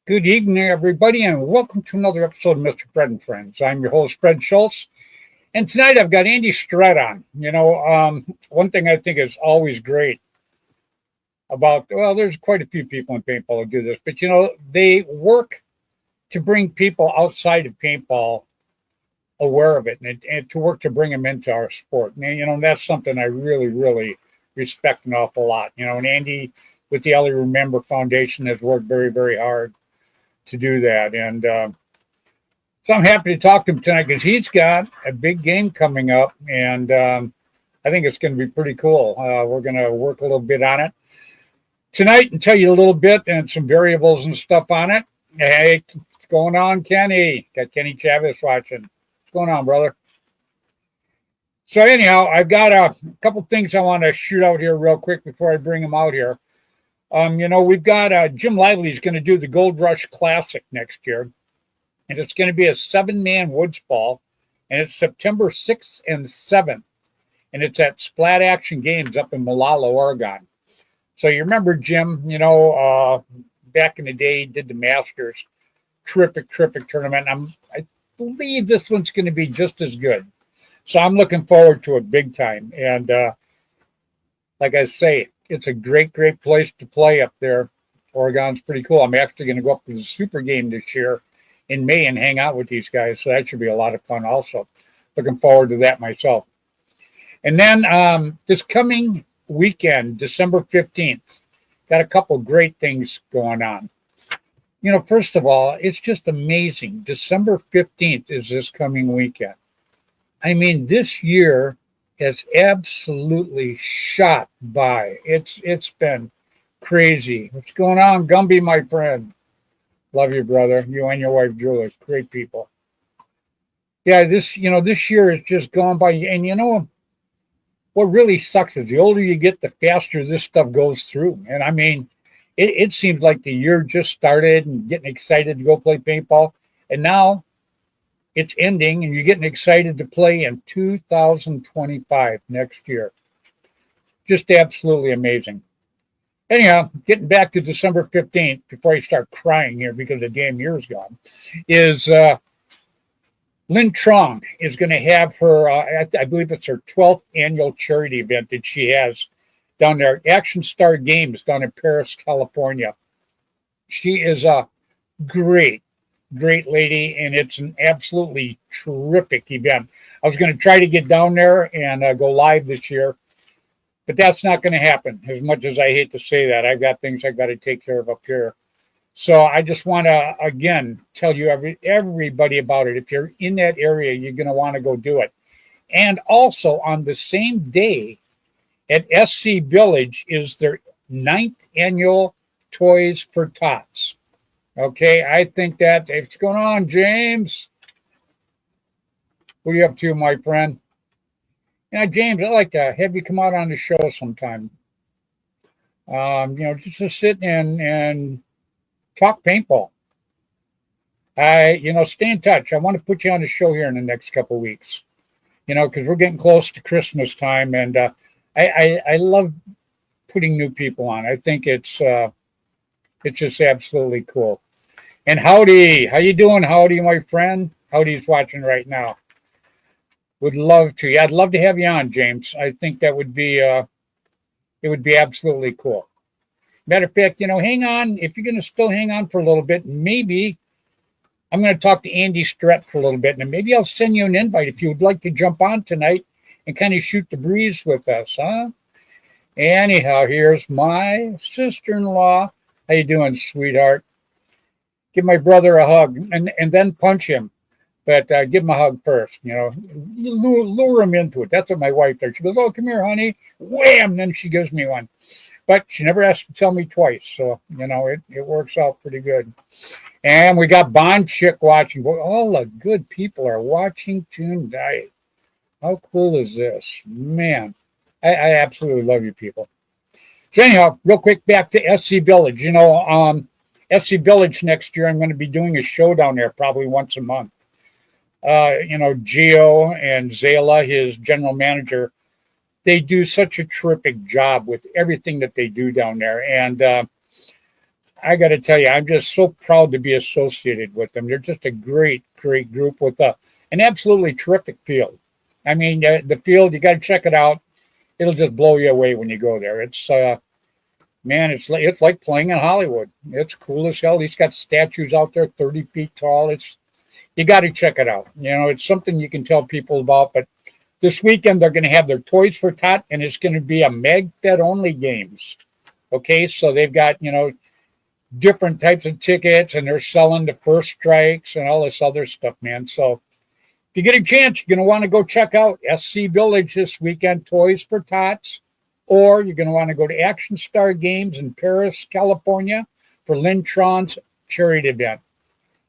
Good evening, everybody, and welcome to another episode of Mr. Fred and Friends. I'm your host, Fred Schultz, and tonight I've got Andy Strat on. One thing I think is always great about, well, there's quite a few people in paintball who do this, but, they work to bring people outside of paintball aware of it and to work to bring them into our sport. And, that's something I really, really respect an awful lot. And Andy with the LA Remember Foundation has worked very, very hard to do that. And so I'm happy to talk to him tonight because he's got a big game coming up, and I think it's going to be pretty cool. We're going to work a little bit on it tonight and tell you a little bit and some variables and stuff on it. Hey, what's going on, Kenny? Got Kenny Chavez watching. What's going on, brother? So anyhow, I've got a couple things I want to shoot out here real quick before I bring him out here. We've got Jim Lively's going to do the Gold Rush Classic next year, and it's going to be a 7-man woods ball, and it's September 6th and 7th, and it's at Splat Action Games up in Molalla, Oregon. So you remember Jim, back in the day, he did the Masters. Terrific tournament. I believe this one's going to be just as good. So I'm looking forward to it big time. And like I say, it's a great place to play up there. Oregon's pretty cool. I'm actually going to go up to the Super Game this year in May and hang out with these guys. So that should be a lot of fun also. Looking forward to that myself. And then this coming weekend, December 15th, got a couple great things going on. First of all, it's just amazing. December 15th is this coming weekend. I mean, this year has absolutely shot by. It's been crazy. What's going on, Gumby, my friend? Love you, brother. You and your wife, Julie. Great people. Yeah, this year has just gone by. And what really sucks is the older you get, the faster this stuff goes through. And I mean, it seems like the year just started and getting excited to go play paintball. And now it's ending, and you're getting excited to play in 2025 next year. Just absolutely amazing. Anyhow, getting back to December 15th, before I start crying here because the damn year's gone, is Lynn Trong is going to have her, I believe it's her 12th annual charity event that she has down there, Action Star Games down in Paris, California. She is a great lady, and it's an absolutely terrific event. I was going to try to get down there and go live this year, but that's not going to happen. As much as I hate to say that, I've got things I've got to take care of up here. So I just want to, again, tell you everybody about it. If you're in that area, you're going to want to go do it. And also on the same day at SC Village is their 9th annual Toys for Tots. Okay, I think that, what's going on, James? What are you up to, my friend? James, I'd like to have you come out on the show sometime. Just to sit and talk paintball. Stay in touch. I want to put you on the show here in the next couple of weeks. Because we're getting close to Christmas time, and I love putting new people on. I think it's just absolutely cool. And Howdy, how you doing, Howdy, my friend? Howdy's watching right now. Would love to. Yeah, I'd love to have you on, James. I think that would be it would be absolutely cool. Matter of fact, hang on. If you're going to still hang on for a little bit, maybe I'm going to talk to Andy Stret for a little bit, and maybe I'll send you an invite if you would like to jump on tonight and kind of shoot the breeze with us, huh? Anyhow, here's my sister-in-law. How you doing, sweetheart? Give my brother a hug and then punch him. But give him a hug first, lure him into it. That's what my wife does. She goes, oh, come here, honey. Wham! Then she gives me one. But she never has to tell me twice. So, it works out pretty good. And we got Bond Chick watching. All the good people are watching tonight. How cool is this? Man, I absolutely love you people. So anyhow, real quick, back to SC Village. SC Village next year, I'm going to be doing a show down there probably once a month. Gio and Zayla, his general manager, they do such a terrific job with everything that they do down there. And I got to tell you, I'm just so proud to be associated with them. They're just a great, great group with an absolutely terrific field. I mean, the field, you got to check it out. It'll just blow you away when you go there. It's, man, it's like playing in Hollywood. It's cool as hell. He's got statues out there 30 feet tall. You got to check it out. It's something you can tell people about. But this weekend, they're going to have their Toys for Tot, and it's going to be a mag-fed only games. Okay, so they've got, different types of tickets, and they're selling the first strikes and all this other stuff, man. So if you get a chance, you're going to want to go check out SC Village this weekend, Toys for Tots, or you're going to want to go to Action Star Games in Paris, California for Lynn Tron's charity event.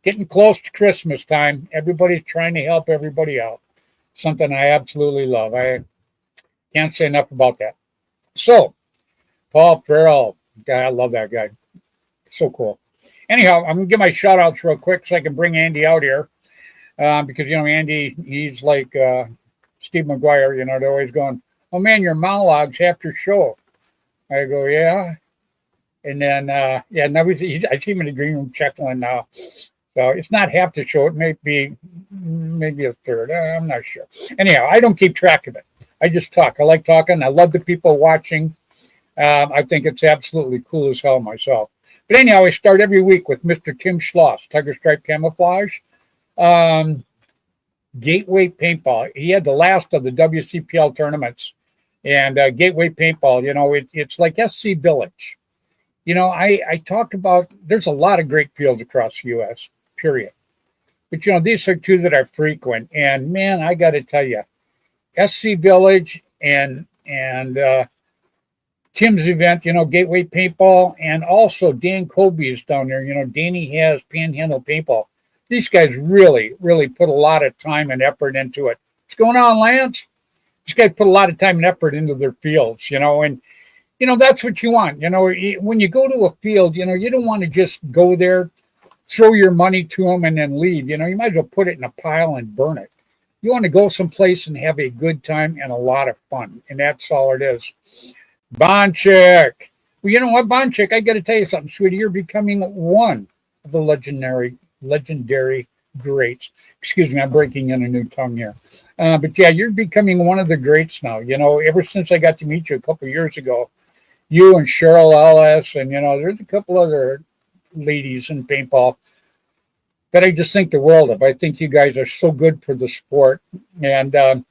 Getting close to Christmas time. Everybody's trying to help everybody out. Something I absolutely love. I can't say enough about that. So, Paul Farrell. God, I love that guy. So cool. Anyhow, I'm going to give my shout outs real quick so I can bring Andy out here. Because, Andy, he's like Steve McGuire. They're always going, oh, man, your monologues after show. I go, yeah. And then, now I see him in the green room chuckling now. So it's not half the show. It may be maybe a third. I'm not sure. Anyhow, I don't keep track of it. I just talk. I like talking. I love the people watching. I think it's absolutely cool as hell myself. But anyhow, I start every week with Mr. Tim Schloss, Tiger Stripe Camouflage. Gateway Paintball. He had the last of the WCPL tournaments. And Gateway Paintball, it's like SC Village. I talk about, there's a lot of great fields across the U.S., period. But, these are two that are frequent. And, man, I got to tell you, SC Village and Tim's event, Gateway Paintball, and also Dan Colby's down there. Danny has Panhandle Paintball. These guys really, really put a lot of time and effort into it. What's going on, Lance? These guys put a lot of time and effort into their fields, and that's what you want. When you go to a field, you don't want to just go there, throw your money to them, and then leave. You might as well put it in a pile and burn it. You want to go someplace and have a good time and a lot of fun, and that's all it is. Bonchik. Well, you know what, Bonchik? I got to tell you something, sweetie. You're becoming one of the legendary greats. Excuse me, I'm breaking in a new tongue here. But yeah, you're becoming one of the greats now. Ever since I got to meet you a couple of years ago, you and Cheryl Ellis, and there's a couple other ladies in paintball that I just think the world of. I think you guys are so good for the sport, and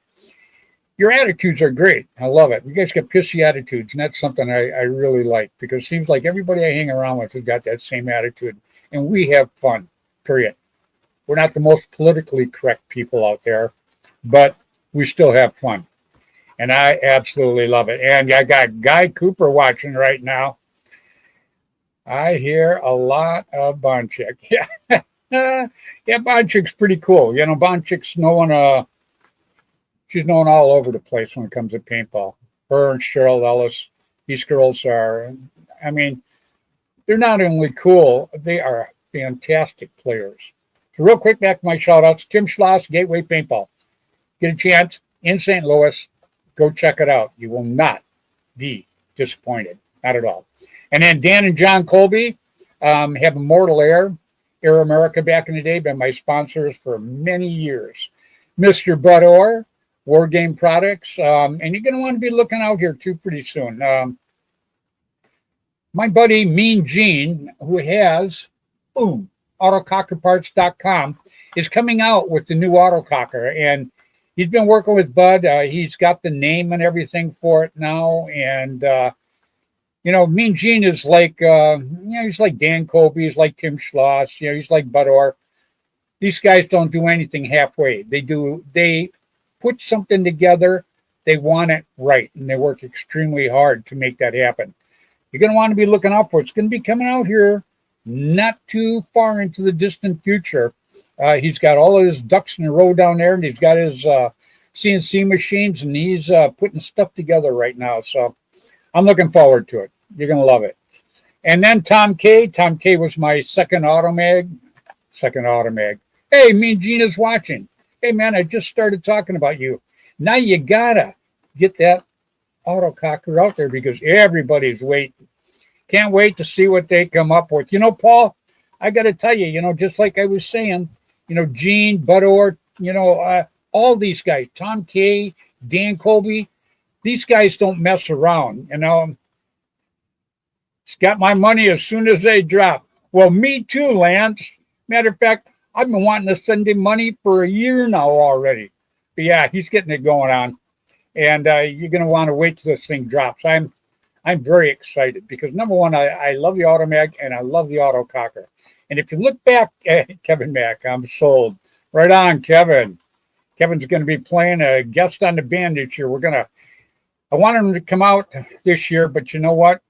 your attitudes are great. I love it. You guys got pissy attitudes, and that's something I really like, because it seems like everybody I hang around with has got that same attitude, and we have fun, period. We're not the most politically correct people out there, but we still have fun. And I absolutely love it. And I got Guy Cooper watching right now. I hear a lot of Bonchik. Yeah. Yeah, Bonchik's pretty cool. Bonchik's she's known all over the place when it comes to paintball. Her and Cheryl Ellis, these girls are, they're not only cool, they are fantastic players. So real quick, back to my shout outs. Tim Schloss, Gateway Paintball. Get a chance in St. Louis. Go check it out. You will not be disappointed. Not at all. And then Dan and John Colby have Immortal Air America back in the day, been my sponsors for many years. Mr. Bud Orr, War Game Products. And you're going to want to be looking out here too pretty soon. my buddy Mean Gene, who has, boom, autocockerparts.com, is coming out with the new autococker. And he's been working with Bud. He's got the name and everything for it now. And, Mean Gene is like, he's like Dan Colby. He's like Tim Schloss. He's like Bud Orr. These guys don't do anything halfway. They put something together. They want it right. And they work extremely hard to make that happen. You're going to want to be looking out for it. It's going to be coming out here not too far into the distant future. He's got all of his ducks in a row down there, and he's got his CNC machines, and he's putting stuff together right now. So I'm looking forward to it. You're going to love it. And then Tom K. Tom K was my second automag. Hey, Mean Gina's watching. Hey, man, I just started talking about you. Now you got to get that autococker out there because everybody's waiting. Can't wait to see what they come up with. Paul, I got to tell you, just like I was saying, Gene, Bud Orr, all these guys, Tom K, Dan Colby, these guys don't mess around. It's got my money as soon as they drop. Well, me too, Lance. Matter of fact, I've been wanting to send him money for a year now already. But yeah, he's getting it going on. And you're going to want to wait till this thing drops. I'm very excited because, number one, I love the Automag and I love the Autococker. And if you look back at Kevin Mack, I'm sold. Right on, Kevin. Kevin's going to be playing a guest on the band this year. I want him to come out this year, but you know what?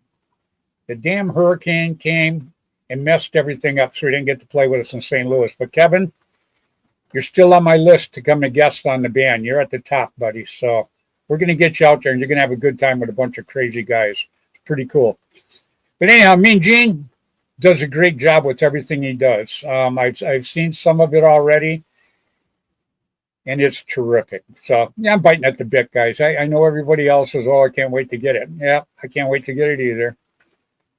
The damn hurricane came and messed everything up, so he didn't get to play with us in St. Louis. But Kevin, you're still on my list to come to guest on the band. You're at the top, buddy. So we're going to get you out there, and you're going to have a good time with a bunch of crazy guys. It's pretty cool. But anyhow, Mean Gene does a great job with everything he does. I've seen some of it already, and it's terrific. So, yeah, I'm biting at the bit, guys. I know everybody else says, I can't wait to get it. Yeah, I can't wait to get it either.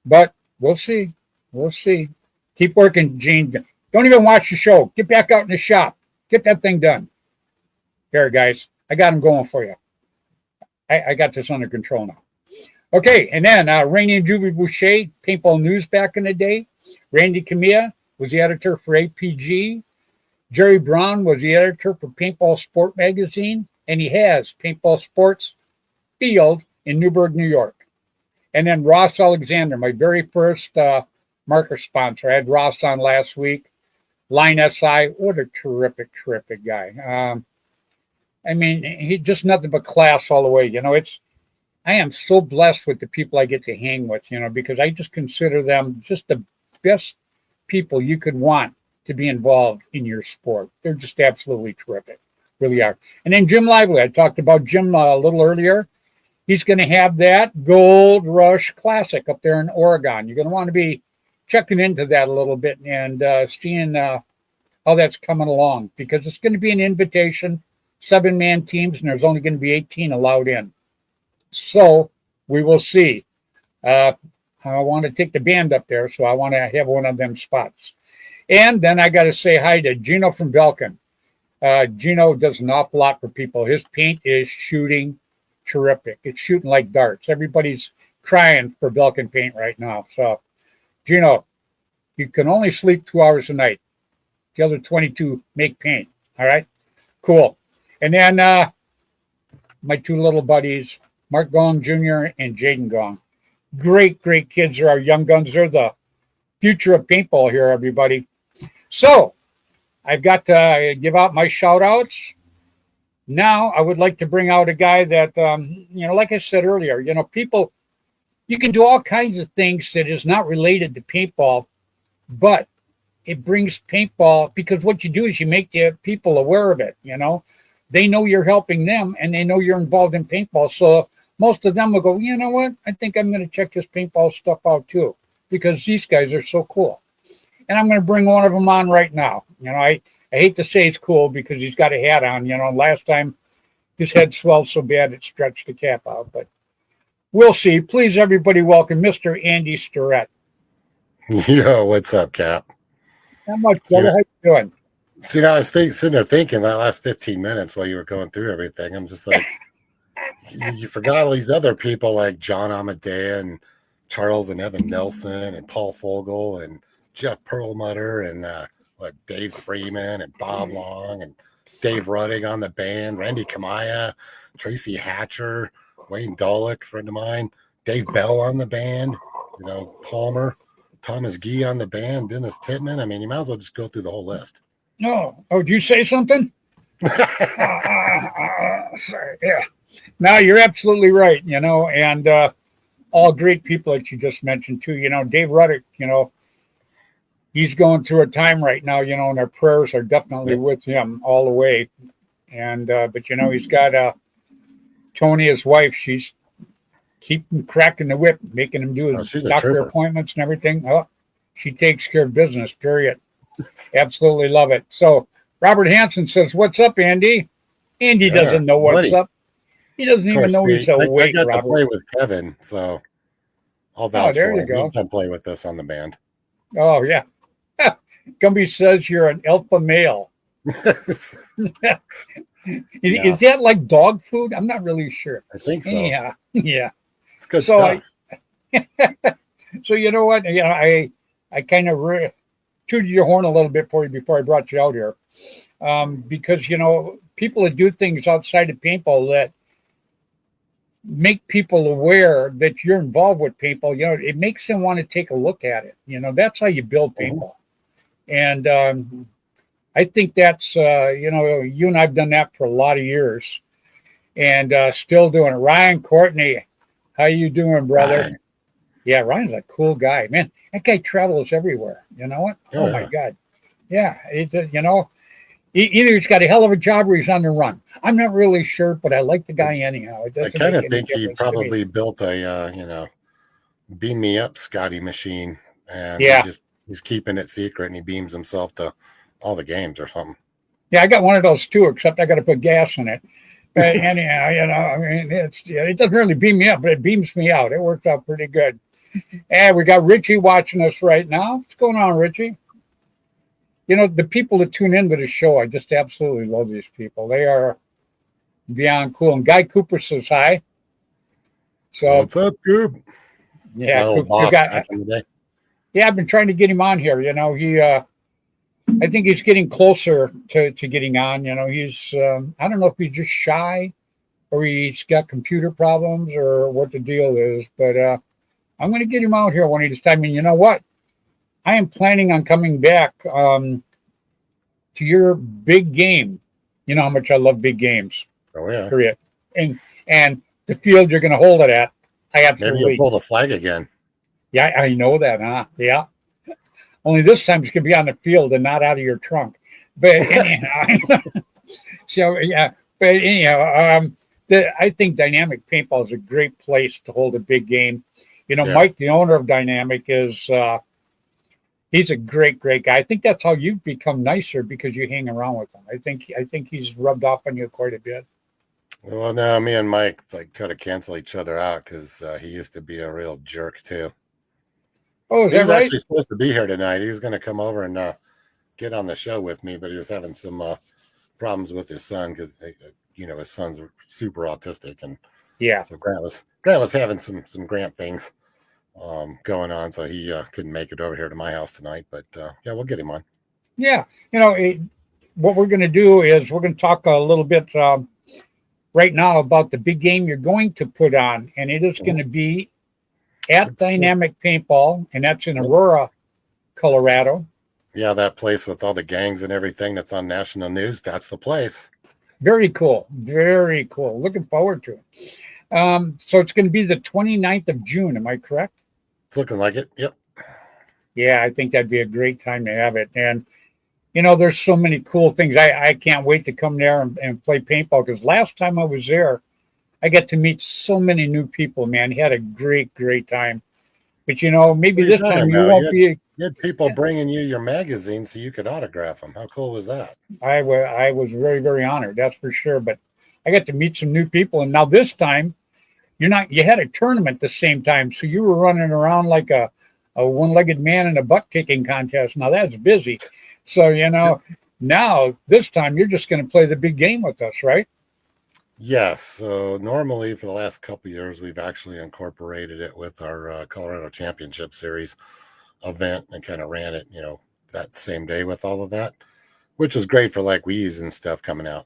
But we'll see. We'll see. Keep working, Gene. Don't even watch the show. Get back out in the shop. Get that thing done. Here, guys. I got him going for you. I got this under control now. Okay, and then Rainey and Juby Boucher, Paintball News back in the day. Randy Camilla was the editor for APG. Jerry Brown was the editor for Paintball Sport Magazine, and he has Paintball Sports Field in Newburgh, New York. And then Ross Alexander, my very first marker sponsor. I had Ross on last week. Line SI, what a terrific, terrific guy. He just nothing but class all the way. I am so blessed with the people I get to hang with, because I just consider them just the best people you could want to be involved in your sport. They're just absolutely terrific, really are. And then Jim Lively, I talked about Jim a little earlier. He's going to have that Gold Rush Classic up there in Oregon. You're going to want to be checking into that a little bit and seeing how that's coming along, because it's going to be an invitation, 7-man teams, and there's only going to be 18 allowed in. So we will see. I want to take the band up there, so I want to have one of them spots. And then I got to say hi to Gino from Belkin. Gino does an awful lot for people. His paint is shooting terrific. It's shooting like darts. Everybody's crying for Belkin paint right now. So, Gino, you can only sleep 2 hours a night. The other 22 make paint. All right? Cool. And then my two little buddies, Mark Gong Jr. and Jaden Gong. Great, great kids. They're our young guns. They're the future of paintball here, everybody. So, I've got to give out my shout-outs. Now, I would like to bring out a guy that, like I said earlier, people, you can do all kinds of things that is not related to paintball, but it brings paintball, because what you do is you make the people aware of it, They know you're helping them, and they know you're involved in paintball. So most of them will go, you know what? I think I'm going to check this paintball stuff out too, because these guys are so cool. And I'm going to bring one of them on right now. I hate to say it's cool because he's got a hat on. Last time his head swelled so bad it stretched the cap out. But we'll see. Please, everybody, welcome Mr. Andy Starrett. Yo, what's up, Cap? How much, brother? How you doing? See, I was sitting there thinking that last 15 minutes while you were going through everything. I'm just like, you forgot all these other people like John Amadea and Charles and Evan Nelson and Paul Fogel and Jeff Perlmutter and Dave Freeman and Bob Long and Dave Ruddick on the band, Randy Kamaya, Tracy Hatcher, Wayne Dolick, friend of mine, Dave Bell on the band, Palmer, Thomas Gee on the band, Dennis Titman. I mean, you might as well just go through the whole list. No. Oh, did you say something? Sorry. Yeah. No, you're absolutely right, and all great people that you just mentioned too. Dave Ruddick, he's going through a time right now, and our prayers are definitely with him all the way. And but he's got Tony, his wife. She's keeping cracking the whip, making him do his doctor appointments and everything. Oh, she takes care of business. Period. Absolutely love it. So Robert Hansen says, "What's up, Andy?" Andy doesn't know what's up. He doesn't even know he's awake. I got to play with Kevin, so I'll vouch there for you him. go. He can play with us on the band. Oh yeah. Gumby says you're an alpha male. Is that like dog food? I'm not really sure. I think so. Yeah. It's good stuff. So you know what? I kind of tooted your horn a little bit for you before I brought you out here, because people that do things outside of paintball that make people aware that you're involved with paintball, it makes them want to take a look at it. That's how you build paintball. And I think that's, you and I've done that for a lot of years and still doing it. Ryan Courtney, how you doing, brother? Ryan. Yeah, Ryan's a cool guy, man. That guy travels everywhere. You know what? Oh my God. Yeah. Either he's got a hell of a job or he's on the run. I'm not really sure, but I like the guy anyhow. I kind of think he probably built a, beam me up Scotty machine, and he's keeping it secret, and he beams himself to all the games or something. Yeah, I got one of those too, except I got to put gas in it. But anyhow, I mean, it doesn't really beam me up, but it beams me out. It works out pretty good. And we got Richie watching us right now. What's going on, Richie? The people that tune into the show, I just absolutely love these people. They are beyond cool. And Guy Cooper says hi. So what's up, Coop? Yeah, I've been trying to get him on here. I think he's getting closer to getting on. He's I don't know if he's just shy or he's got computer problems or what the deal is, but I'm going to get him out here one of these times. And you know what? I am planning on coming back to your big game. You know how much I love big games. Oh yeah. Period. And the field you're going to hold it at. I absolutely. Maybe you'll pull the flag again. Yeah, I know that, huh? Yeah. Only this time it's going to be on the field and not out of your trunk. But anyhow, so yeah. But anyhow, I think Dynamic Paintball is a great place to hold a big game. Mike, the owner of Dynamic, is he's a great guy. I think that's how you've become nicer because you hang around with him. I think he's rubbed off on you quite a bit. Well, no, me and Mike try to cancel each other out because he used to be a real jerk too. Oh, is that right? He's actually supposed to be here tonight. He was going to come over and get on the show with me, but he was having some problems with his son because his son's super autistic, and so Grant was having some Grant things going on, so he couldn't make it over here to my house tonight. But we'll get him on. Yeah, what we're going to do is we're going to talk a little bit right now about the big game you're going to put on, and it is going to be at Dynamic Paintball, and that's in Aurora, Colorado. Yeah, that place with all the gangs and everything that's on national news. That's the place. Very cool. Very cool. Looking forward to it. So it's going to be the 29th of June. Am I correct? It's looking like it. Yep. Yeah, I think that'd be a great time to have it. And, there's so many cool things. I can't wait to come there and play paintball because last time I was there, I got to meet so many new people, man. He had a great time. But, maybe this time you won't be. You had people bringing you your magazine so you could autograph them. How cool was that? I was very, very honored. That's for sure. But I got to meet some new people. And now this time, you had a tournament the same time. So you were running around like a one-legged man in a butt-kicking contest. Now that's busy. So, now this time you're just going to play the big game with us, right? Yes. So normally for the last couple of years, we've actually incorporated it with our Colorado Championship Series event and kind of ran it, that same day with all of that, which is great for like Wheeze and stuff coming out.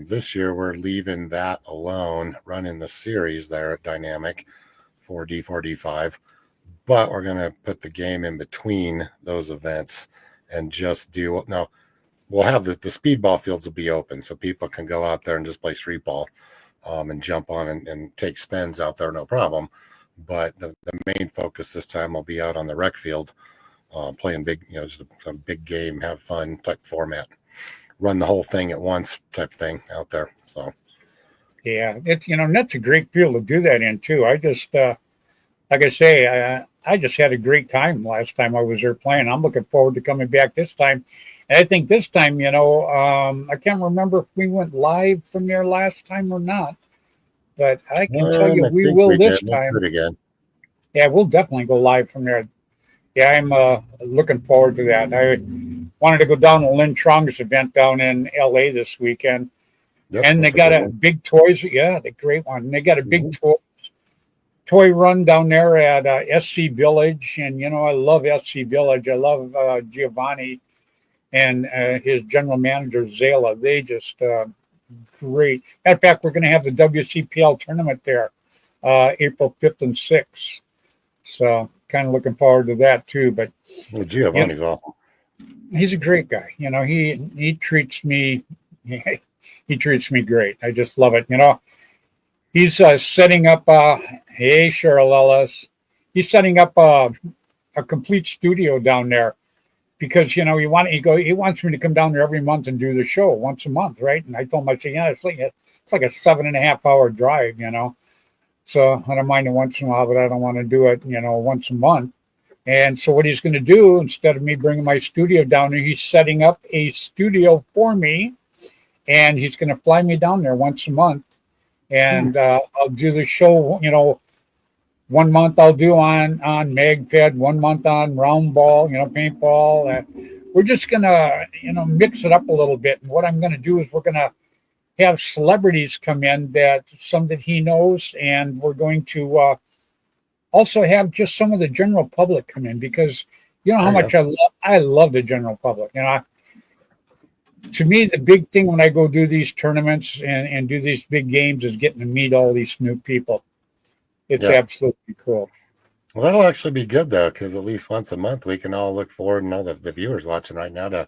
This year, we're leaving that alone, running the series there at Dynamic for D4, D5, but we're going to put the game in between those events and just do, no, we'll have the speedball fields will be open so people can go out there and just play street ball and jump on and take spins out there, no problem. But the main focus this time will be out on the rec field, playing big, just a big game, have fun type format, run the whole thing at once type thing out there. So, Yeah, it's that's a great field to do that in too. I just like I say, I just had a great time last time I was there playing. I'm looking forward to coming back this time. And I think this time, I can't remember if we went live from there last time or not, but I can tell you I we think will we this did. Let's do time. it again. Yeah, we'll definitely go live from there. Yeah, I'm looking forward to that. I wanted to go down to Lynn Trong's event down in LA this weekend. Yep, And they that's a got good a one. big toys. Yeah, the great one. And they got a big Mhm. toy run down there at SC Village. And, I love SC Village. I love Giovanni and his general manager, Zala. They just great. Matter of fact, we're going to have the WCPL tournament there April 5th and 6th. So kind of looking forward to that too. But Well, you know, Giovanni's awesome. he's a great guy. He treats me he treats me great. I just love it. He's setting up. Hey, Cheryl Ellis. He's setting up a complete studio down there because he wants me to come down there every month and do the show once a month, right? And I told him, I said, yeah, it's like a 7.5 hour drive, So I don't mind it once in a while, but I don't want to do it, once a month. And so what he's going to do, instead of me bringing my studio down there, he's setting up a studio for me, and he's going to fly me down there once a month, and I'll do the show. 1 month I'll do on MagFed, 1 month on round ball, paintball. We're just gonna mix it up a little bit. And what I'm going to do is we're going to have celebrities come in that he knows, and we're going to also have just some of the general public come in because how much I love the general public. To me, the big thing when I go do these tournaments and do these big games is getting to meet all these new people. It's Yeah. absolutely cool. Well, that'll actually be good though, because at least once a month we can all look forward, and all the viewers watching right now, to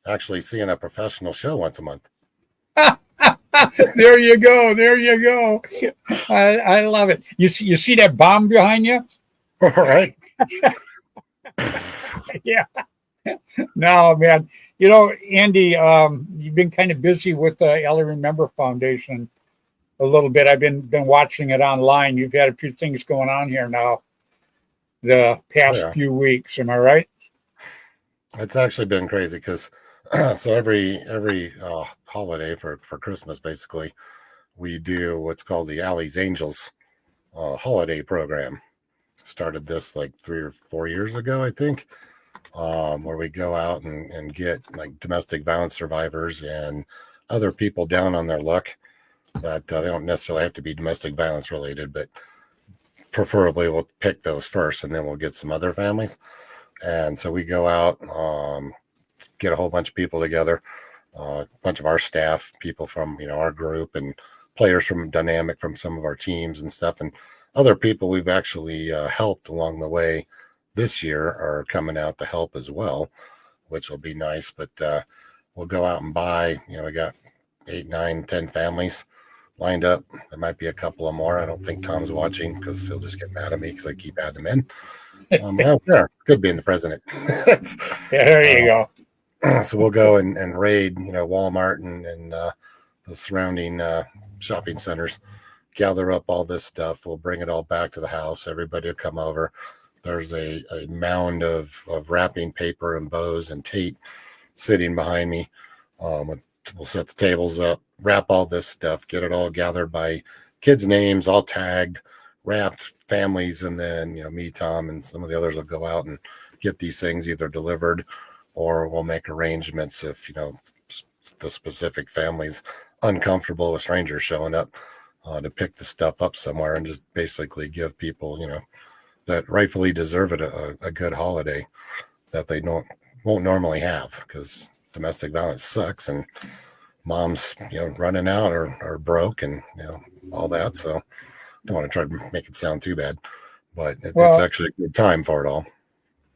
actually seeing a professional show once a month. There you go. There you go. I love it. You see that bomb behind you? All right. Yeah. No, man. Andy, you've been kind of busy with the LA Remember Foundation a little bit. I've been watching it online. You've had a few things going on here now the past few weeks. Am I right? It's actually been crazy because so every holiday for Christmas, basically, we do what's called the Alley's Angels holiday program. Started this like 3 or 4 years ago, I think, where we go out and get like domestic violence survivors and other people down on their luck that they don't necessarily have to be domestic violence related, but preferably we'll pick those first and then we'll get some other families. And so we go out, get a whole bunch of people together, a bunch of our staff, people from our group, and players from Dynamic from some of our teams and stuff, and other people we've actually helped along the way this year are coming out to help as well, which will be nice. But we'll go out and buy. We got 8, 9, 10 families lined up. There might be a couple of more. I don't think Tom's watching because he'll just get mad at me because I keep adding them in. I don't care. Good being the president. There you go. So we'll go and raid, Walmart and the surrounding shopping centers, gather up all this stuff. We'll bring it all back to the house. Everybody will come over. There's a mound of wrapping paper and bows and tape sitting behind me. We'll set the tables up, wrap all this stuff, get it all gathered by kids' names, all tagged, wrapped, families, and then me, Tom, and some of the others will go out and get these things either delivered, or we'll make arrangements if the specific families uncomfortable with strangers showing up to pick the stuff up somewhere, and just basically give people, that rightfully deserve it a good holiday that they won't normally have, because domestic violence sucks, and mom's running out or broke, and all that. So don't want to try to make it sound too bad, but it's Well, actually a good time for it all.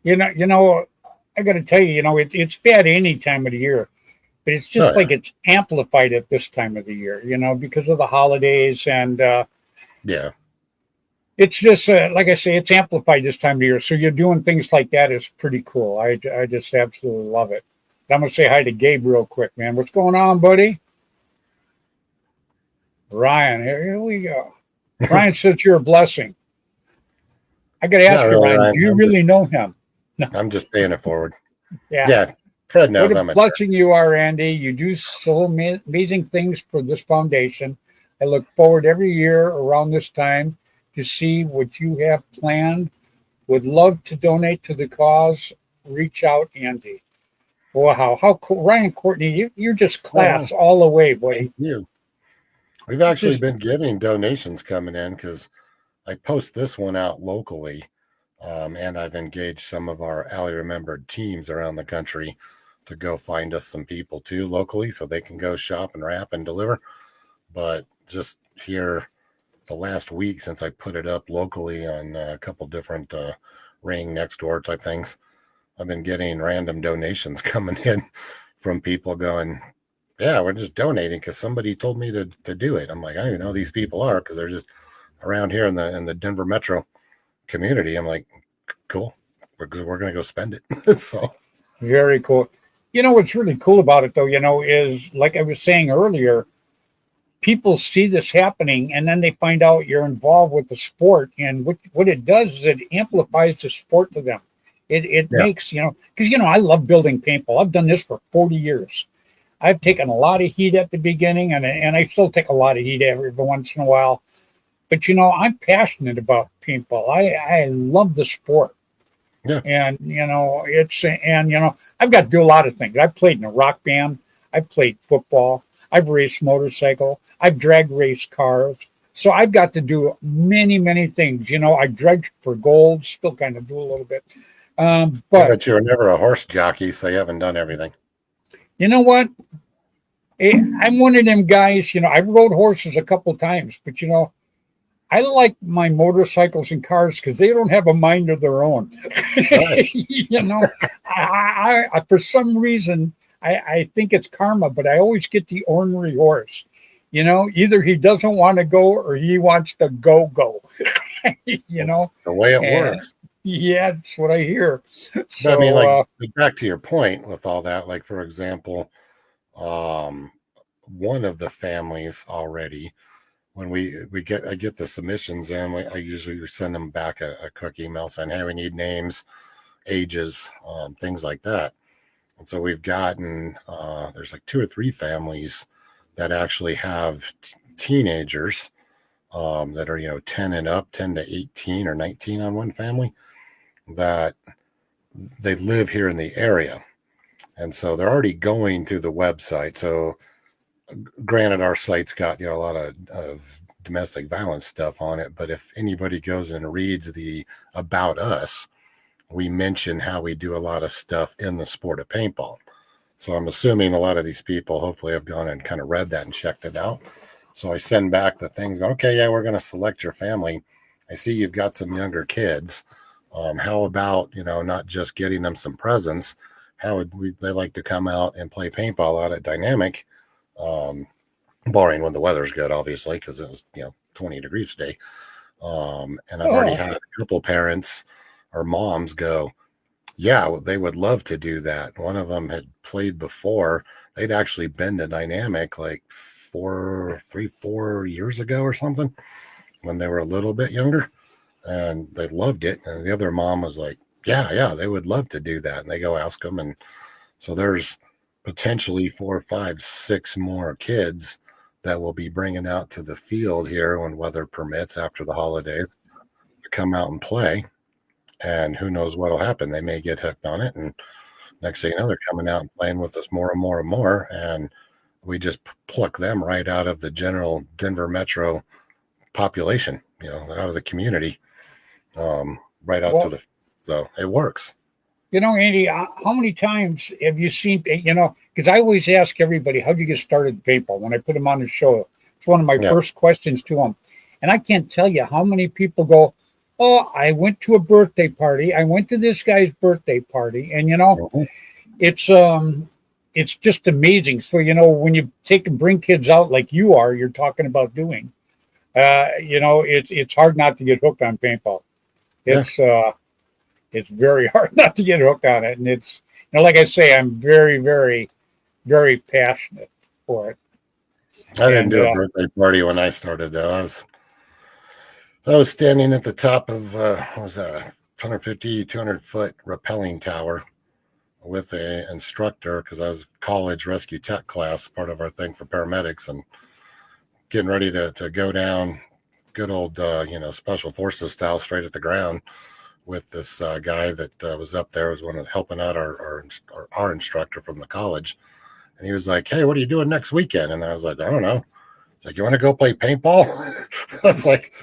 I got to tell you, it's bad any time of the year, but it's Oh just like it's amplified at this time of the year, because of the holidays. And yeah. it's just, like I say, it's amplified this time of year. So you're doing things like that is pretty cool. I just absolutely love it. I'm going to say hi to Gabe real quick, man. What's going on, buddy? Ryan, here we go. Ryan says you're a blessing. I got to ask you, Really, Ryan, do you really know him? No. I'm just paying it forward. Yeah. Fred knows What a I'm a blessing you are, Andy. You do so amazing things for this foundation. I look forward every year around this time to see what you have planned. Would love to donate to the cause. Reach out, Andy. Wow, how cool. Ryan Courtney, you're just class all the way, buddy. Thank you. We've actually been getting donations coming in, because I post this one out locally, and I've engaged some of our Alley Remembered teams around the country to go find us some people too locally, so they can go shop and wrap and deliver. But just here the last week, since I put it up locally on a couple different ring next door type things, I've been getting random donations coming in from people going, yeah, we're just donating because somebody told me to do it. I'm like, I don't even know who these people are, because they're just around here in the Denver metro community. I'm like, cool, we're going to go spend it. So Very cool. What's really cool about it, though, is like I was saying earlier, people see this happening and then they find out you're involved with the sport. And what it does is it amplifies the sport to them. It makes, because, I love building paintball. I've done this for 40 years. I've taken a lot of heat at the beginning, and I still take a lot of heat every once in a while. But, I'm passionate about paintball. I love the sport. Yeah. And, I've got to do a lot of things. I've played in a rock band. I've played football. I've raced motorcycle. I've drag raced cars. So I've got to do many, many things. I dredged for gold, still kind of do a little bit. But you were never a horse jockey, so you haven't done everything. You know what? I'm one of them guys, I rode horses a couple of times, but, I like my motorcycles and cars because they don't have a mind of their own. Right. I for some reason, I think it's karma, but I always get the ornery horse. Either he doesn't want to go or he wants to go. That's the way it works. Yeah, that's what I hear. So, I mean, like back to your point with all that, like, for example, one of the families already, when I get the submissions in, I usually send them back a quick email saying, hey, we need names, ages, things like that. And so we've gotten, there's like 2 or 3 families that actually have teenagers that are, 10 and up, 10 to 18 or 19 on one family, that they live here in the area. And so they're already going through the website. So granted, our site's got, a lot of domestic violence stuff on it, but if anybody goes and reads the About Us, we mention how we do a lot of stuff in the sport of paintball. So I'm assuming a lot of these people hopefully have gone and kind of read that and checked it out. So I send back the things, okay, yeah, we're going to select your family. I see you've got some younger kids. How about, not just getting them some presents? How would they like to come out and play paintball out at Dynamic? Barring when the weather's good, obviously, because it was 20 degrees today. And I've already had a couple parents or moms go, yeah, they would love to do that. One of them had played before. They'd actually been to Dynamic like 4 years ago or something, when they were a little bit younger, and they loved it. And the other mom was like, yeah, they would love to do that. And they go ask them. And so there's potentially 4, 5, 6 more kids that will be bringing out to the field here when weather permits after the holidays to come out and play. And who knows what will happen. They may get hooked on it. And next thing you know, they're coming out and playing with us more and more and more. And we just pluck them right out of the general Denver metro population, out of the community, right out to Well, the, so it works. Andy, how many times have you seen, because I always ask everybody, how do you get started in paintball when I put them on the show? It's one of my Yeah. first questions to them. And I can't tell you how many people go, oh, I went to a birthday party. I went to this guy's birthday party. And, Mhm. it's just amazing. So, when you take and bring kids out like you're talking about doing, it's hard not to get hooked on paintball. Yeah. It's very hard not to get hooked on it. And it's, like I say, I'm very, very, very passionate for it. I didn't do a birthday party when I started, though. I was standing at the top of what was that, 150, 200-foot rappelling tower with an instructor, because I was college rescue tech class, part of our thing for paramedics, and getting ready to go down good old special forces style, straight at the ground, with this guy that was up there, was one of helping out our instructor from the college. And he was like, "Hey, what are you doing next weekend?" And I was like, "I don't know." He's like, "You want to go play paintball?" I was like,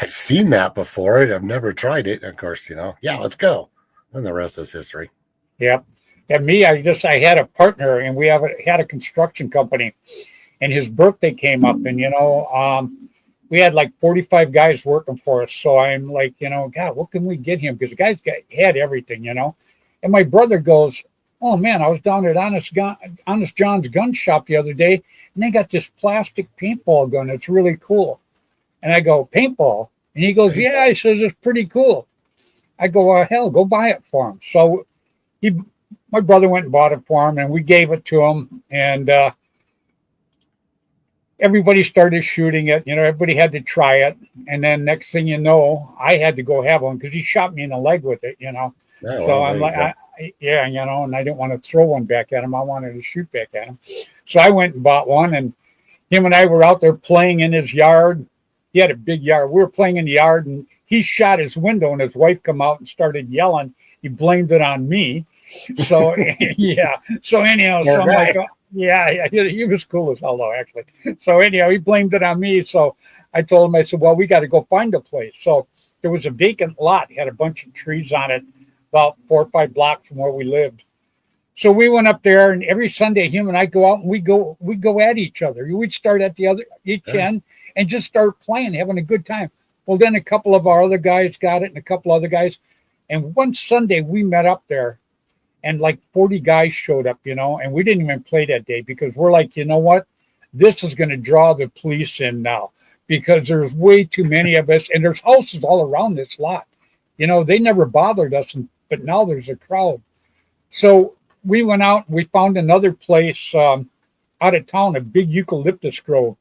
"I've seen that before. I've never tried it." And of course, yeah, let's go. And the rest is history. Yep. And me, I had a partner, and we had a construction company, and his birthday came up, and we had like 45 guys working for us. So I'm like, God, what can we get him? Because the guys had everything, And my brother goes, "Oh man, I was down at Honest John's gun shop the other day, and they got this plastic paintball gun. It's really cool." And I go, "Paintball?" And he goes, "Yeah." He says, "It's pretty cool." I go, "Hell, go buy it for him." So my brother went and bought it for him, and we gave it to him, and everybody started shooting it. Everybody had to try it, and then next thing you know, I had to go have one because he shot me in the leg with it. Yeah, So I'm like, and I didn't want to throw one back at him. I wanted to shoot back at him. So I went and bought one, and him and I were out there playing in his yard. He had a big yard. We were playing in the yard, and he shot his window, and his wife come out and started yelling. He blamed it on me. So yeah. So anyhow, so I'm like, yeah, he was cool as hell though, actually. So anyhow, he blamed it on me. So I told him, I said, well, we got to go find a place. So there was a vacant lot, had a bunch of trees on it, about 4 or 5 blocks from where we lived. So we went up there, and every Sunday, him and I go out and we go at each other. We'd start at each end and just start playing, having a good time. Well, then a couple of our other guys got it, and a couple other guys. And one Sunday we met up there, and like 40 guys showed up, and we didn't even play that day because we're like, you know what? This is going to draw the police in now because there's way too many of us, and there's houses all around this lot. They never bothered us, but now there's a crowd. So we went out, we found another place out of town, a big eucalyptus grove.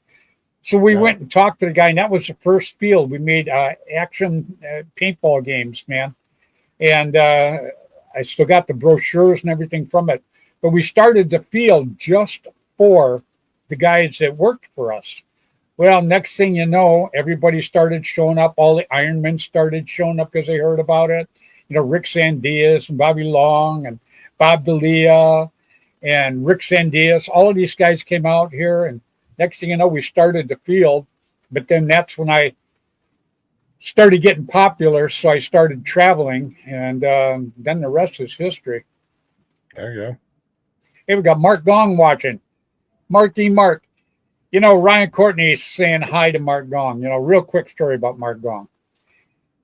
So we went and talked to the guy, and that was the first field. We made action paintball games, man. And I still got the brochures and everything from it. But we started the field just for the guys that worked for us. Well, next thing you know, everybody started showing up. All the Ironmen started showing up because they heard about it. Rick Sandias and Bobby Long and Bob D'Elia and Rick Sandias. All of these guys came out here, and next thing you know, we started the field. But then that's when I started getting popular, so I started traveling, and then the rest is history. There you go. Hey, we got Mark Gong watching. Marky Mark. Ryan Courtney is saying hi to Mark Gong. Real quick story about Mark Gong.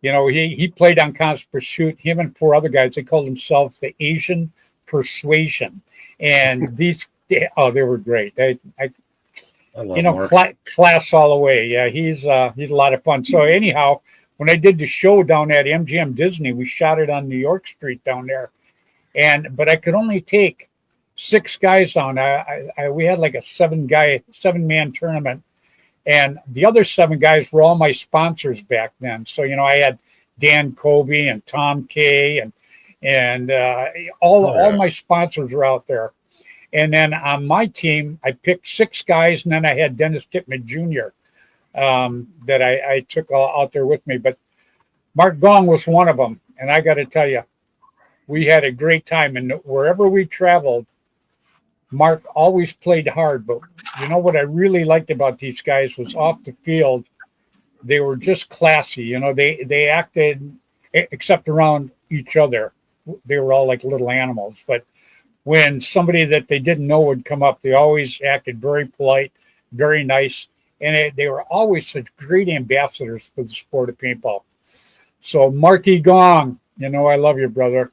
He played on Constant Pursuit. Him and 4 other guys, they called themselves the Asian Persuasion. And they were great. I love class all the way. Yeah, he's a lot of fun. So anyhow, when I did the show down at MGM Disney, we shot it on New York Street down there, but I could only take 6 guys on. We had like a 7-man tournament, and the other 7 guys were all my sponsors back then. So I had Dan Colby and Tom Kay and all my sponsors were out there. And then on my team, I picked 6 guys, and then I had Dennis Tippman Jr. That I took out there with me. But Mark Gong was one of them. And I got to tell you, we had a great time. And wherever we traveled, Mark always played hard, but you know what I really liked about these guys was off the field, they were just classy. They acted, except around each other, they were all like little animals. But when somebody that they didn't know would come up, they always acted very polite, very nice, and they were always such great ambassadors for the sport of paintball. So Marky Gong, I love you, brother.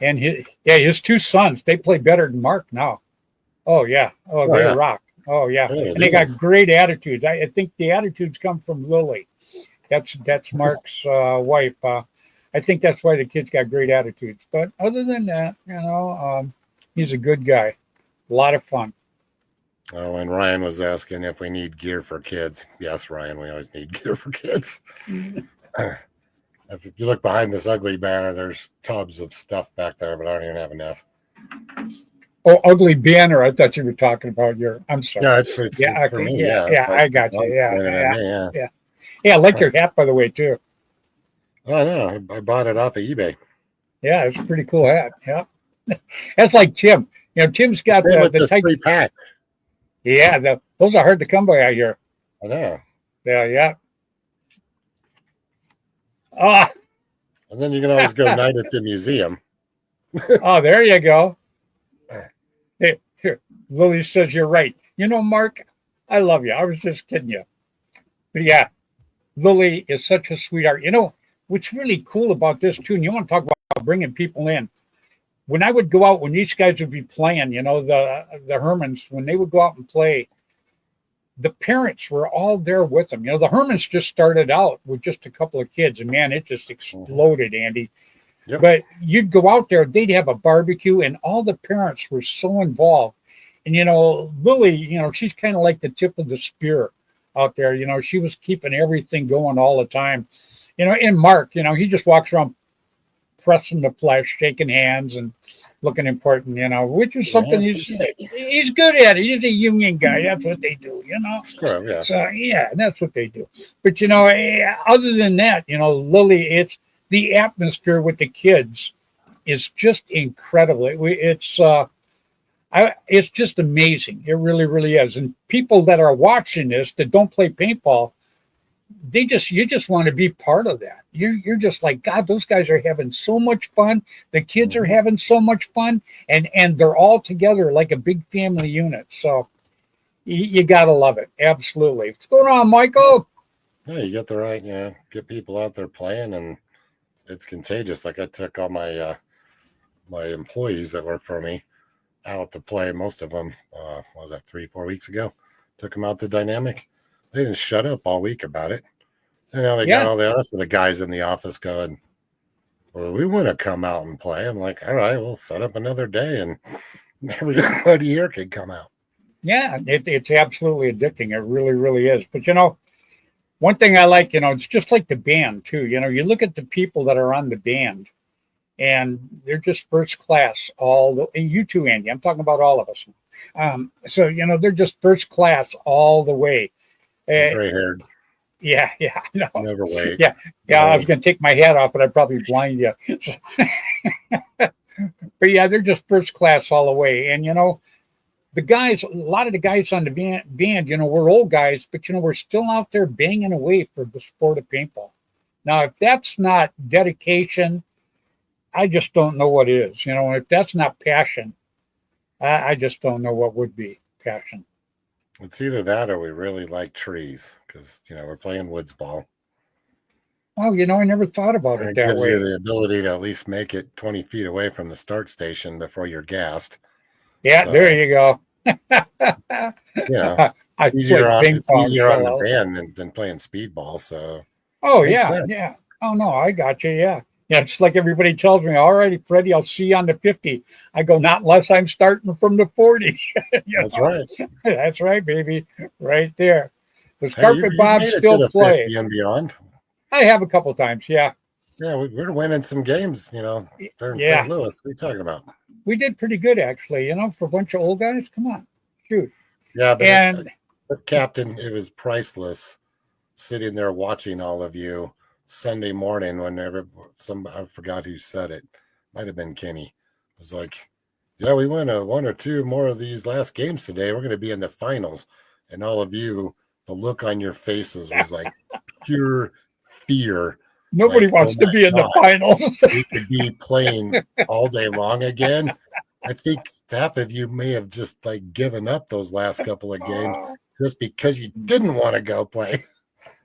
And his two sons, they play better than Mark now. Oh yeah, Oh they yeah. rock. Oh yeah, Oh, and they got great attitudes. I think the attitudes come from Lily. That's Mark's wife. I think that's why the kids got great attitudes. But other than that, he's a good guy. A lot of fun. Oh, and Ryan was asking if we need gear for kids. Yes, Ryan, we always need gear for kids. If you look behind this ugly banner, there's tubs of stuff back there, but I don't even have enough. Oh, ugly banner. I thought you were talking about your. I'm sorry. Yeah, it's for Okay. me. Yeah. Yeah, I got you. yeah. Yeah. I like your hat, by the way, too. Oh no, I bought it off of eBay. Yeah, it's a pretty cool hat. Yeah. That's like Tim. Tim's got the type. Free pack. Yeah, those are hard to come by out here. I know. Yeah. Ah, And then you can always go night at the museum. oh, there you go. Hey, here, Lily says you're right. Mark, I love you. I was just kidding you. But yeah, Lily is such a sweetheart. What's really cool about this too, and you want to talk about bringing people in. When I would go out, when these guys would be playing, the Hermans, when they would go out and play, the parents were all there with them. The Hermans just started out with just a couple of kids, and man, it just exploded, Andy. Yep. But you'd go out there, they'd have a barbecue, and all the parents were so involved. And Lily, she's kind of like the tip of the spear out there. She was keeping everything going all the time. And Mark, he just walks around pressing the flesh, shaking hands, and looking important, which is something he's good at. He's a union guy. That's what they do, Sure, yeah. So, yeah, that's what they do. But, other than that, Lily, it's the atmosphere with the kids is just incredible. It's just amazing. It really, really is. And people that are watching this that don't play paintball, you just want to be part of that. You're just like, God, those guys are having so much fun. The kids are having so much fun, and they're all together like a big family unit. So you gotta love it. Absolutely. What's going on, Michael? Yeah, you get the right, get people out there playing, and it's contagious. Like I took all my my employees that work for me out to play. Most of them, what was that, 3-4 weeks ago? Took them out to Dynamic. They didn't shut up all week about it. And now they got all the rest of the guys in the office going, well, we want to come out and play. I'm like, all right, we'll set up another day and everybody here can come out. Yeah, it's absolutely addicting. It really, really is. But, one thing I like, it's just like the band, too. You look at the people that are on the band, and they're just first class. And you too, Andy. I'm talking about all of us. So, they're just first class all the way. Gray-haired. Yeah, no. Never wait. Yeah. I was going to take my hat off, but I'd probably blind you. But yeah, they're just first class all the way. And the guys, a lot of the guys on the band, we're old guys, but we're still out there banging away for the sport of paintball. Now, if that's not dedication, I just don't know what is. If that's not passion, I just don't know what would be passion. It's either that or we really like trees because, we're playing woods ball. Oh, I never thought about it that gives way. You the ability to at least make it 20 feet away from the start station before you're gassed. Yeah, so, there you go. It's easier on the band than playing speedball. So. Oh, yeah. Oh, no, I got you, yeah. Yeah, it's like everybody tells me, all righty, Freddie, I'll see you on the 50. I go, not unless I'm starting from the 40. That's right. That's right, baby. Right there. Does Carpet Bob still play? And beyond. I have a couple times, yeah. Yeah, we're winning some games, there in St. Louis. What are you talking about? We did pretty good, actually, for a bunch of old guys. Come on, shoot. Yeah, but Captain, it was priceless sitting there watching all of you Sunday morning whenever I forgot who said it. Might have been Kenny. It was like, Yeah, we won one or two more of these last games today. We're going to be in the finals. And all of you, the look on your faces was like pure fear. Nobody Like, oh wants to my be in the God, finals. we could be playing all day long again. I think half of you may have just like given up those last couple of games just because you didn't want to go play.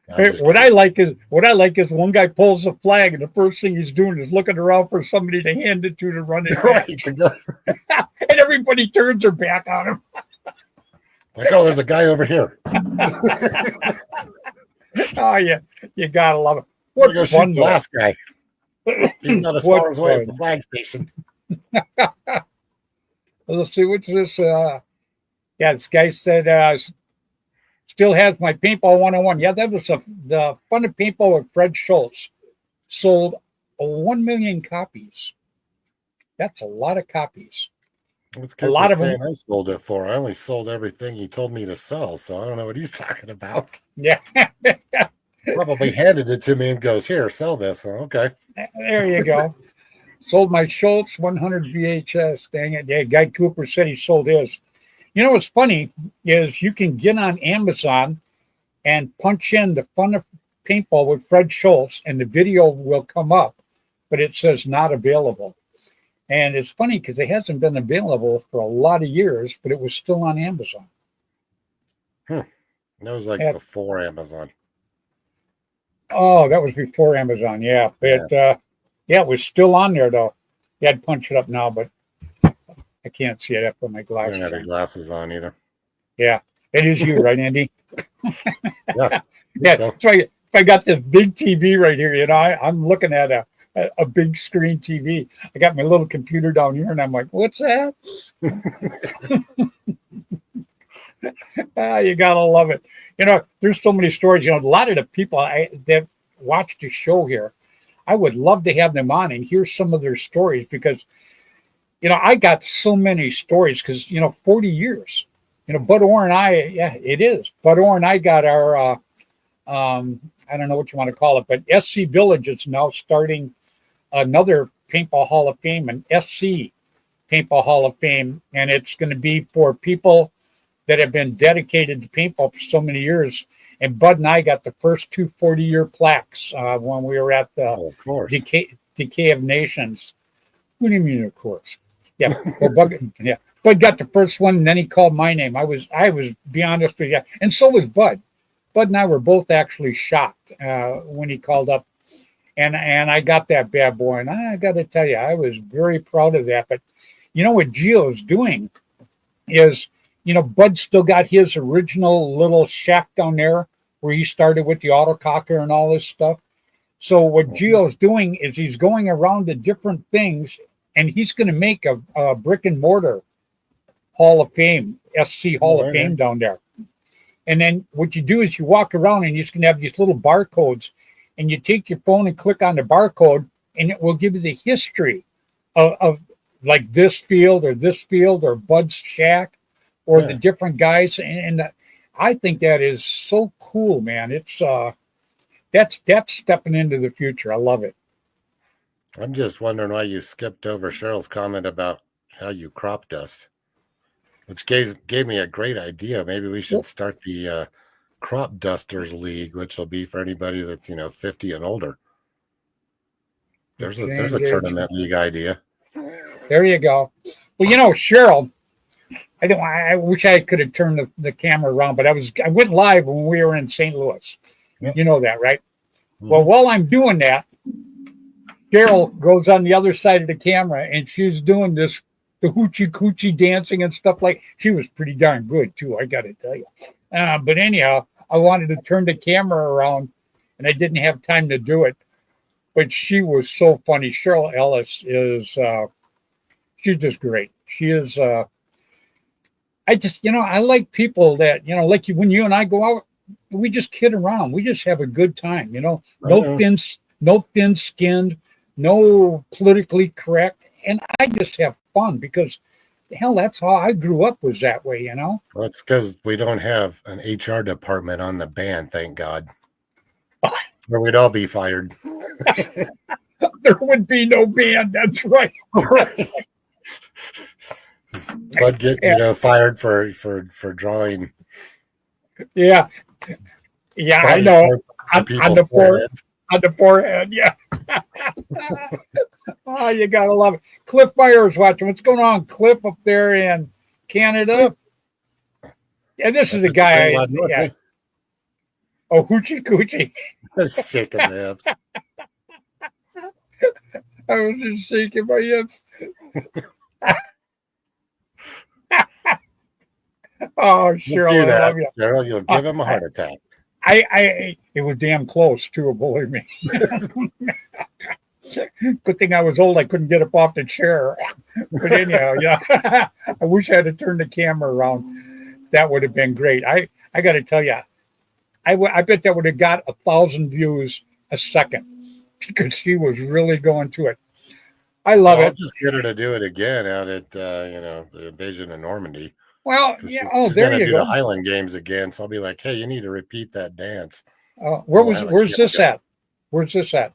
Hey, what I like is one guy pulls the flag and the first thing he's doing is looking around for somebody to hand it to run it. Right. And everybody turns their back on him. Like, oh, there's a guy over here. Oh yeah, you gotta love it. What go shoot the last guy? He's not as far away as the flag station. Let's see, what's this? Yeah, this guy said still has my paintball 101. Yeah, that was the Fun of Paintball with Fred Schultz. Sold 1 million copies. That's a lot of copies. A lot of them I sold it for. I only sold everything he told me to sell, so I don't know what he's talking about. Yeah. Probably handed it to me and goes, here, sell this. Okay. There you go. Sold my Schultz 100 VHS. Dang it. Yeah, Guy Cooper said he sold his. You know what's funny is you can get on Amazon and punch in the Fun of Paintball with Fred Schultz, and the video will come up, but it says not available. And it's funny because it hasn't been available for a lot of years, but it was still on Amazon. That was like before Amazon. Oh, that was before Amazon, yeah. But yeah, it was still on there though. Yeah, I'd punch it up now, but I can't see it. I put my glasses on. I don't have glasses on either. Yeah, it is you, right, Andy? Yeah. Yeah. So. If I got this big TV right here, you know, I'm looking at a big screen TV. I got my little computer down here, and I'm like, what's that? You gotta love it. You know, there's so many stories. You know, a lot of the people that watch the show here, I would love to have them on and hear some of their stories because, you know, I got so many stories because, you know, 40 years. You know, Bud Orr and I, yeah, it is. Bud Orr and I got our, I don't know what you want to call it, but SC Village is now starting another Paintball Hall of Fame, an SC Paintball Hall of Fame, and it's going to be for people that have been dedicated to paintball for so many years. And Bud and I got the first two 40-year plaques when we were at the Decay of Nations. What do you mean, of course? Yeah, well, Bud got the first one, and then he called my name. I was, be honest with you, and so was Bud. Bud and I were both actually shocked when he called up, and I got that bad boy. And I got to tell you, I was very proud of that. But you know what Gio's doing is, you know, Bud still got his original little shack down there where he started with the autococker and all this stuff. So what Gio's doing is he's going around to different things, and he's going to make a brick and mortar Hall of Fame, SC Hall of Fame down there. And then what you do is you walk around and you're going to have these little barcodes, and you take your phone and click on the barcode, and it will give you the history of like this field or Bud's shack or the different guys. And I think that is so cool, man. It's that's stepping into the future. I love it. I'm just wondering why you skipped over Cheryl's comment about how you crop dust, which gave me a great idea. Maybe we should start the Crop Dusters League, which will be for anybody that's 50 and older. There's a tournament league idea. There you go. Well, you know, Cheryl, I wish I could have turned the camera around, but I went live when we were in St. Louis. Yep. You know that, right? Mm-hmm. Well, while I'm doing that, Cheryl goes on the other side of the camera, and she's doing the hoochie coochie dancing and stuff like. She was pretty darn good too, I got to tell you. But anyhow, I wanted to turn the camera around, and I didn't have time to do it. But she was so funny. Cheryl Ellis is, she's just great. She is. I just, I like people that, like when you and I go out, we just kid around. We just have a good time. No thin-skinned, no politically correct, and I just have fun because. Hell, that's how I grew up, was that way, Well, it's because we don't have an HR department on the band, thank God. Or we'd all be fired. There would be no band, that's right. Bud get fired for drawing. Yeah, yeah, I body know. for On people's the foreheads. on the forehead, yeah. Oh, you gotta love it. Cliff Myers watching. What's going on, Cliff, up there in Canada? And this is That's the what you say guy. about North, Yeah. Oh, hoochie coochie. Sick of the hips. I was just shaking my hips. Oh, Don't Cheryl, do I that, love you. Cheryl. You'll give him a heart attack. It was damn close too, believe me. Good thing I was old. I couldn't get up off the chair. But anyhow, yeah, I wish I had turned the camera around. That would have been great. I got to tell you, I bet that would have got 1,000 views a second because she was really going to it. I love I'll it. just get her to do it again out at the invasion of Normandy. Well, Because yeah. Oh, she's there gonna you do the go. Highland Games again. So I'll be like, hey, you need to repeat that dance. Where's this at? Where's this at?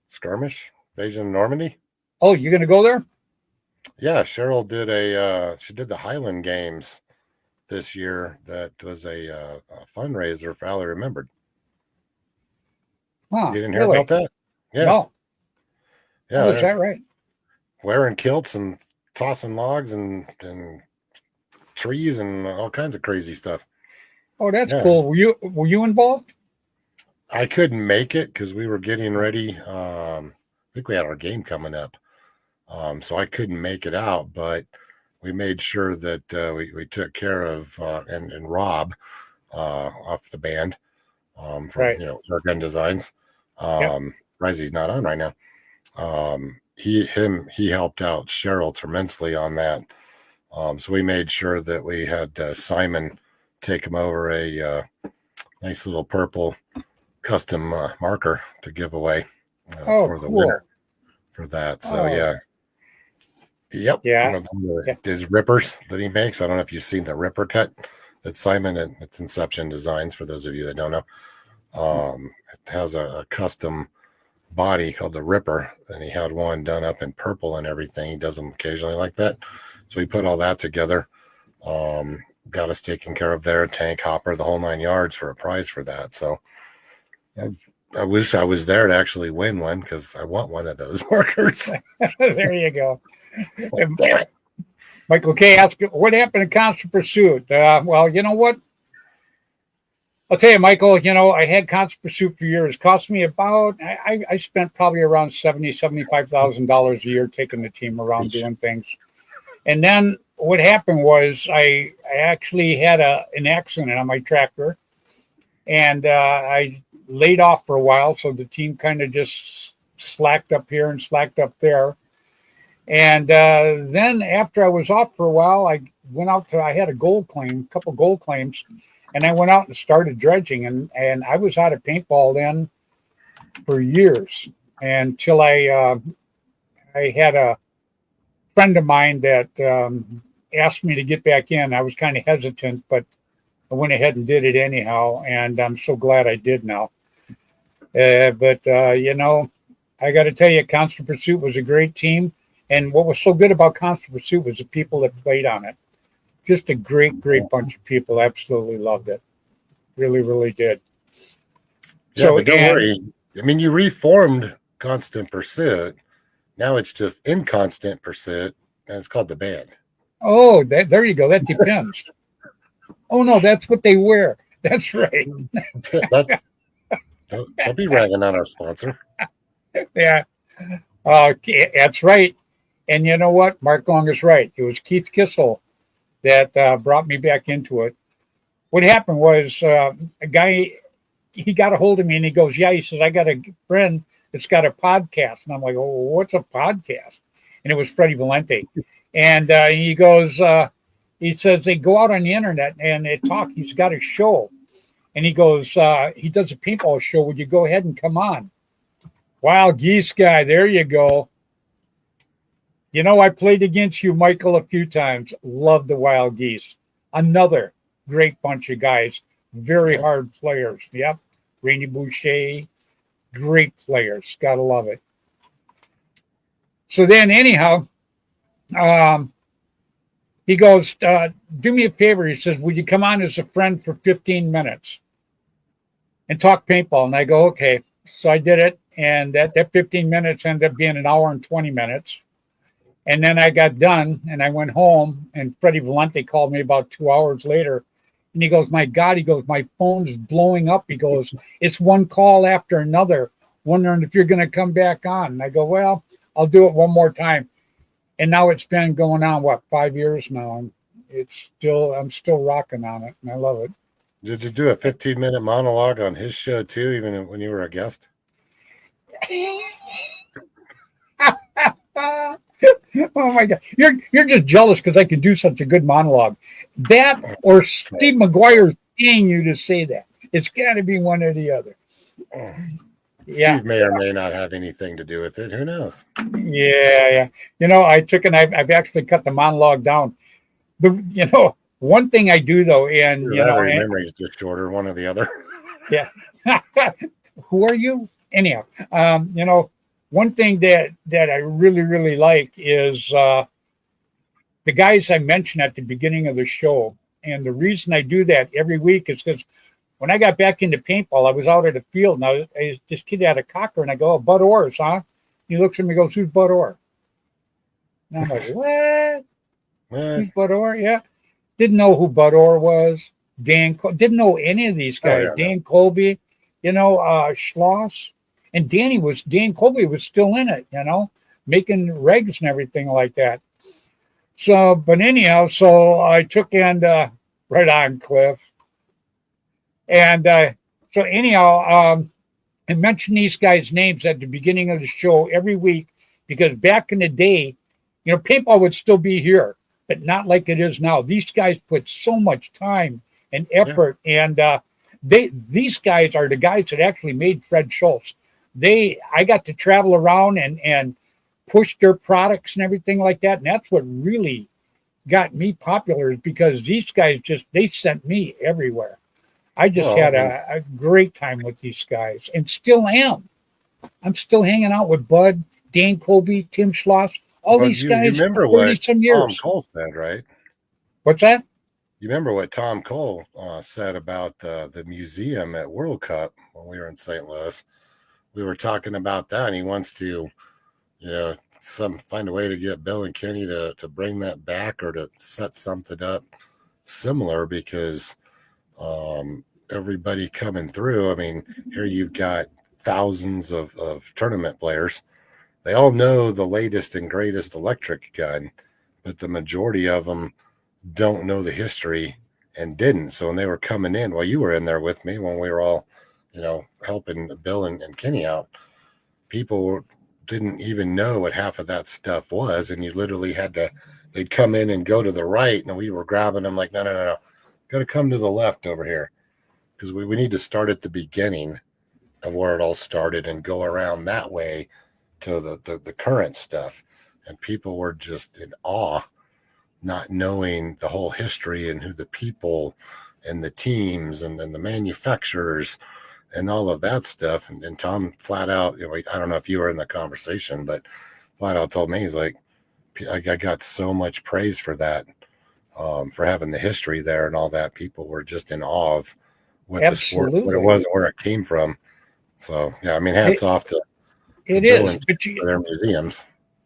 Skirmish? Invasion of Normandy? Oh, you're gonna go there? Yeah, Cheryl did she did the Highland Games this year. That was a fundraiser for Allie Remembered. Huh, You didn't hear really? about that? Yeah. No. Yeah. Oh, is that right? Wearing kilts and tossing logs and trees and all kinds of crazy stuff. Oh, that's Yeah. cool. Were you involved? I couldn't make it because we were getting ready. I think we had our game coming up. So I couldn't make it out, but we made sure that we took care of and Rob off the band from Right. Shotgun Designs. Yep. Risey's not on right now. He helped out Cheryl tremendously on that. So we made sure that we had Simon take him over a nice little purple custom marker to give away for the Cool. winner for that. So yeah. Yep. Yeah. His rippers that he makes. I don't know if you've seen the ripper cut that Simon at Inception Designs, for those of you that don't know. It has a custom body called the Ripper, and he had one done up in purple and everything. He does them occasionally like that. So we put all that together. Got us taken care of there, tank, hopper, the whole 9 yards for a prize for that. So I wish I was there to actually win one because I want one of those markers. There you go. Damn it. Michael K. asked, what happened in Constant Pursuit? Well, you know what? I'll tell you, Michael, I had Constant Pursuit for years. It cost me about, I spent probably around $75,000 a year taking the team around doing things. And then what happened was I actually had an accident on my tractor, and I laid off for a while. So the team kind of just slacked up here and slacked up there. And then after I was off for a while, I went out I had a couple gold claims, and I went out and started dredging, and I was out of paintball then for years until I had a friend of mine that asked me to get back in. I was kind of hesitant, but I went ahead and did it anyhow, and I'm so glad I did now. But I got to tell you, Constant Pursuit was a great team. And what was so good about Constant Pursuit was the people that played on it. Just a great bunch of people. Absolutely loved it. Really, really did. Yeah, so, but don't worry. I mean, you reformed Constant Pursuit. Now it's just In Constant Pursuit, and it's called the band. Oh, there you go. That depends. Oh, no, that's what they wear. That's right. Don't be ragging on our sponsor. Yeah. That's right. And you know what? Mark Long is right. It was Keith Kissel that brought me back into it. What happened was a guy, he got a hold of me and he goes, yeah, he says, I got a friend that's got a podcast. And I'm like, oh, what's a podcast? And it was Freddie Valente. And he goes, he says, they go out on the internet and they talk. He's got a show. And he goes, he does a paintball show. Would you go ahead and come on? Wild Geese guy. There you go. I played against you, Michael, a few times. Love the Wild Geese. Another great bunch of guys. Very hard players. Yep. Rainy Boucher. Great players. Gotta love it. So then, anyhow, He goes, do me a favor. He says, would you come on as a friend for 15 minutes and talk paintball? And I go, okay. So I did it. And that 15 minutes ended up being an hour and 20 minutes. And then I got done and I went home, and Freddie Valente called me about 2 hours later. And he goes, my God, he goes, my phone's blowing up. He goes, it's one call after another, wondering if you're going to come back on. And I go, well, I'll do it one more time. And now it's been going on, 5 years now. And I'm still rocking on it, and I love it. Did you do a 15-minute monologue on his show too, even when you were a guest? Oh my God, you're just jealous because I can do such a good monologue. That or Steve McGuire's paying you to say that. It's got to be one or the other. Steve may or may not have anything to do with it. Who knows? Yeah. I've actually cut the monologue down. One thing I do though, and memory's just shorter, one or the other. Yeah. Who are you? Anyhow, one thing that I really, really like is the guys I mentioned at the beginning of the show. And the reason I do that every week is because when I got back into paintball, I was out at the field, and this kid had a cocker, and I go, oh, Bud Orr's, huh? He looks at me and goes, who's Bud Orr? And I'm like, what? Who's Bud Orr? Yeah. Didn't know who Bud Orr was. Didn't know any of these guys. Oh, yeah, Dan Colby, Schloss. And Dan Colby was still in it, making regs and everything like that. So, but anyhow, so I took right on, Cliff. And so anyhow, I mentioned these guys' names at the beginning of the show every week because back in the day, paintball would still be here, but not like it is now. These guys put so much time and effort, and these guys are the guys that actually made Fred Schultz. I got to travel around and push their products and everything like that, and that's what really got me popular, is because these guys they sent me everywhere. I just had a great time with these guys, and still am. I'm still hanging out with Bud, Dan Colby, Tim Schloss, these guys. You remember what Tom Cole said, right? What's that? You remember what Tom Cole said about the museum at World Cup when we were in St. Louis? We were talking about that, and he wants to, find a way to get Bill and Kenny to bring that back or to set something up similar, because everybody coming through. I mean, here you've got thousands of tournament players. They all know the latest and greatest electric gun, but the majority of them don't know the history and didn't. So when they were coming in, you were in there with me when we were all, helping Bill and Kenny out. People didn't even know what half of that stuff was, and you literally they'd come in and go to the right, and we were grabbing them like, no. Got to come to the left over here, because we need to start at the beginning of where it all started and go around that way to the current stuff. And people were just in awe, not knowing the whole history and who the people and the teams and then the manufacturers and all of that stuff. And Tom flat out, I don't know if you were in the conversation, but flat out told me, he's like, I got so much praise for that. For having the history there and all that. People were just in awe of what the sport, what it was, where it came from. So, yeah, I mean, hats off to their museums.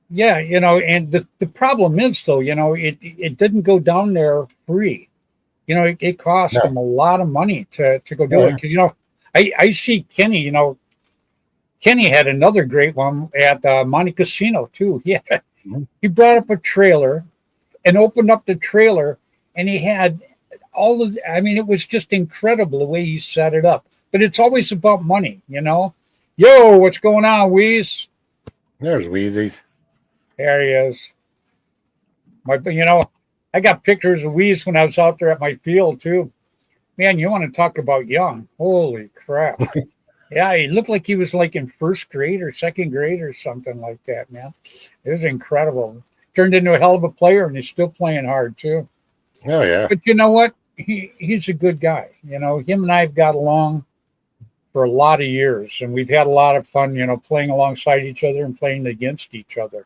Yeah, and the problem is, though, it didn't go down there free. It cost them a lot of money to go do it. Because, I see Kenny, Kenny had another great one at Monte Casino, too. He brought up a trailer and opened up the trailer, and he had it was just incredible the way he set it up. But it's always about money, Yo, what's going on, Wheeze? There's Wheezies. There he is. I got pictures of Wheeze when I was out there at my field, too. Man, you want to talk about young. Holy crap. Yeah, he looked like he was like in first grade or second grade or something like that, man. It was incredible. Turned into a hell of a player, and he's still playing hard too. Oh yeah. But you know what? He's a good guy. Him and I have got along for a lot of years, and we've had a lot of fun, playing alongside each other and playing against each other.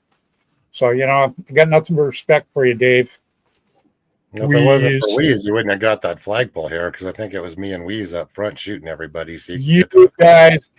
So, I've got nothing but respect for you, Dave. If it wasn't for Wheeze. Wheeze, you wouldn't have got that flagpole here because I think it was me and Wheeze up front shooting everybody. So you, You could get to the flag. guys,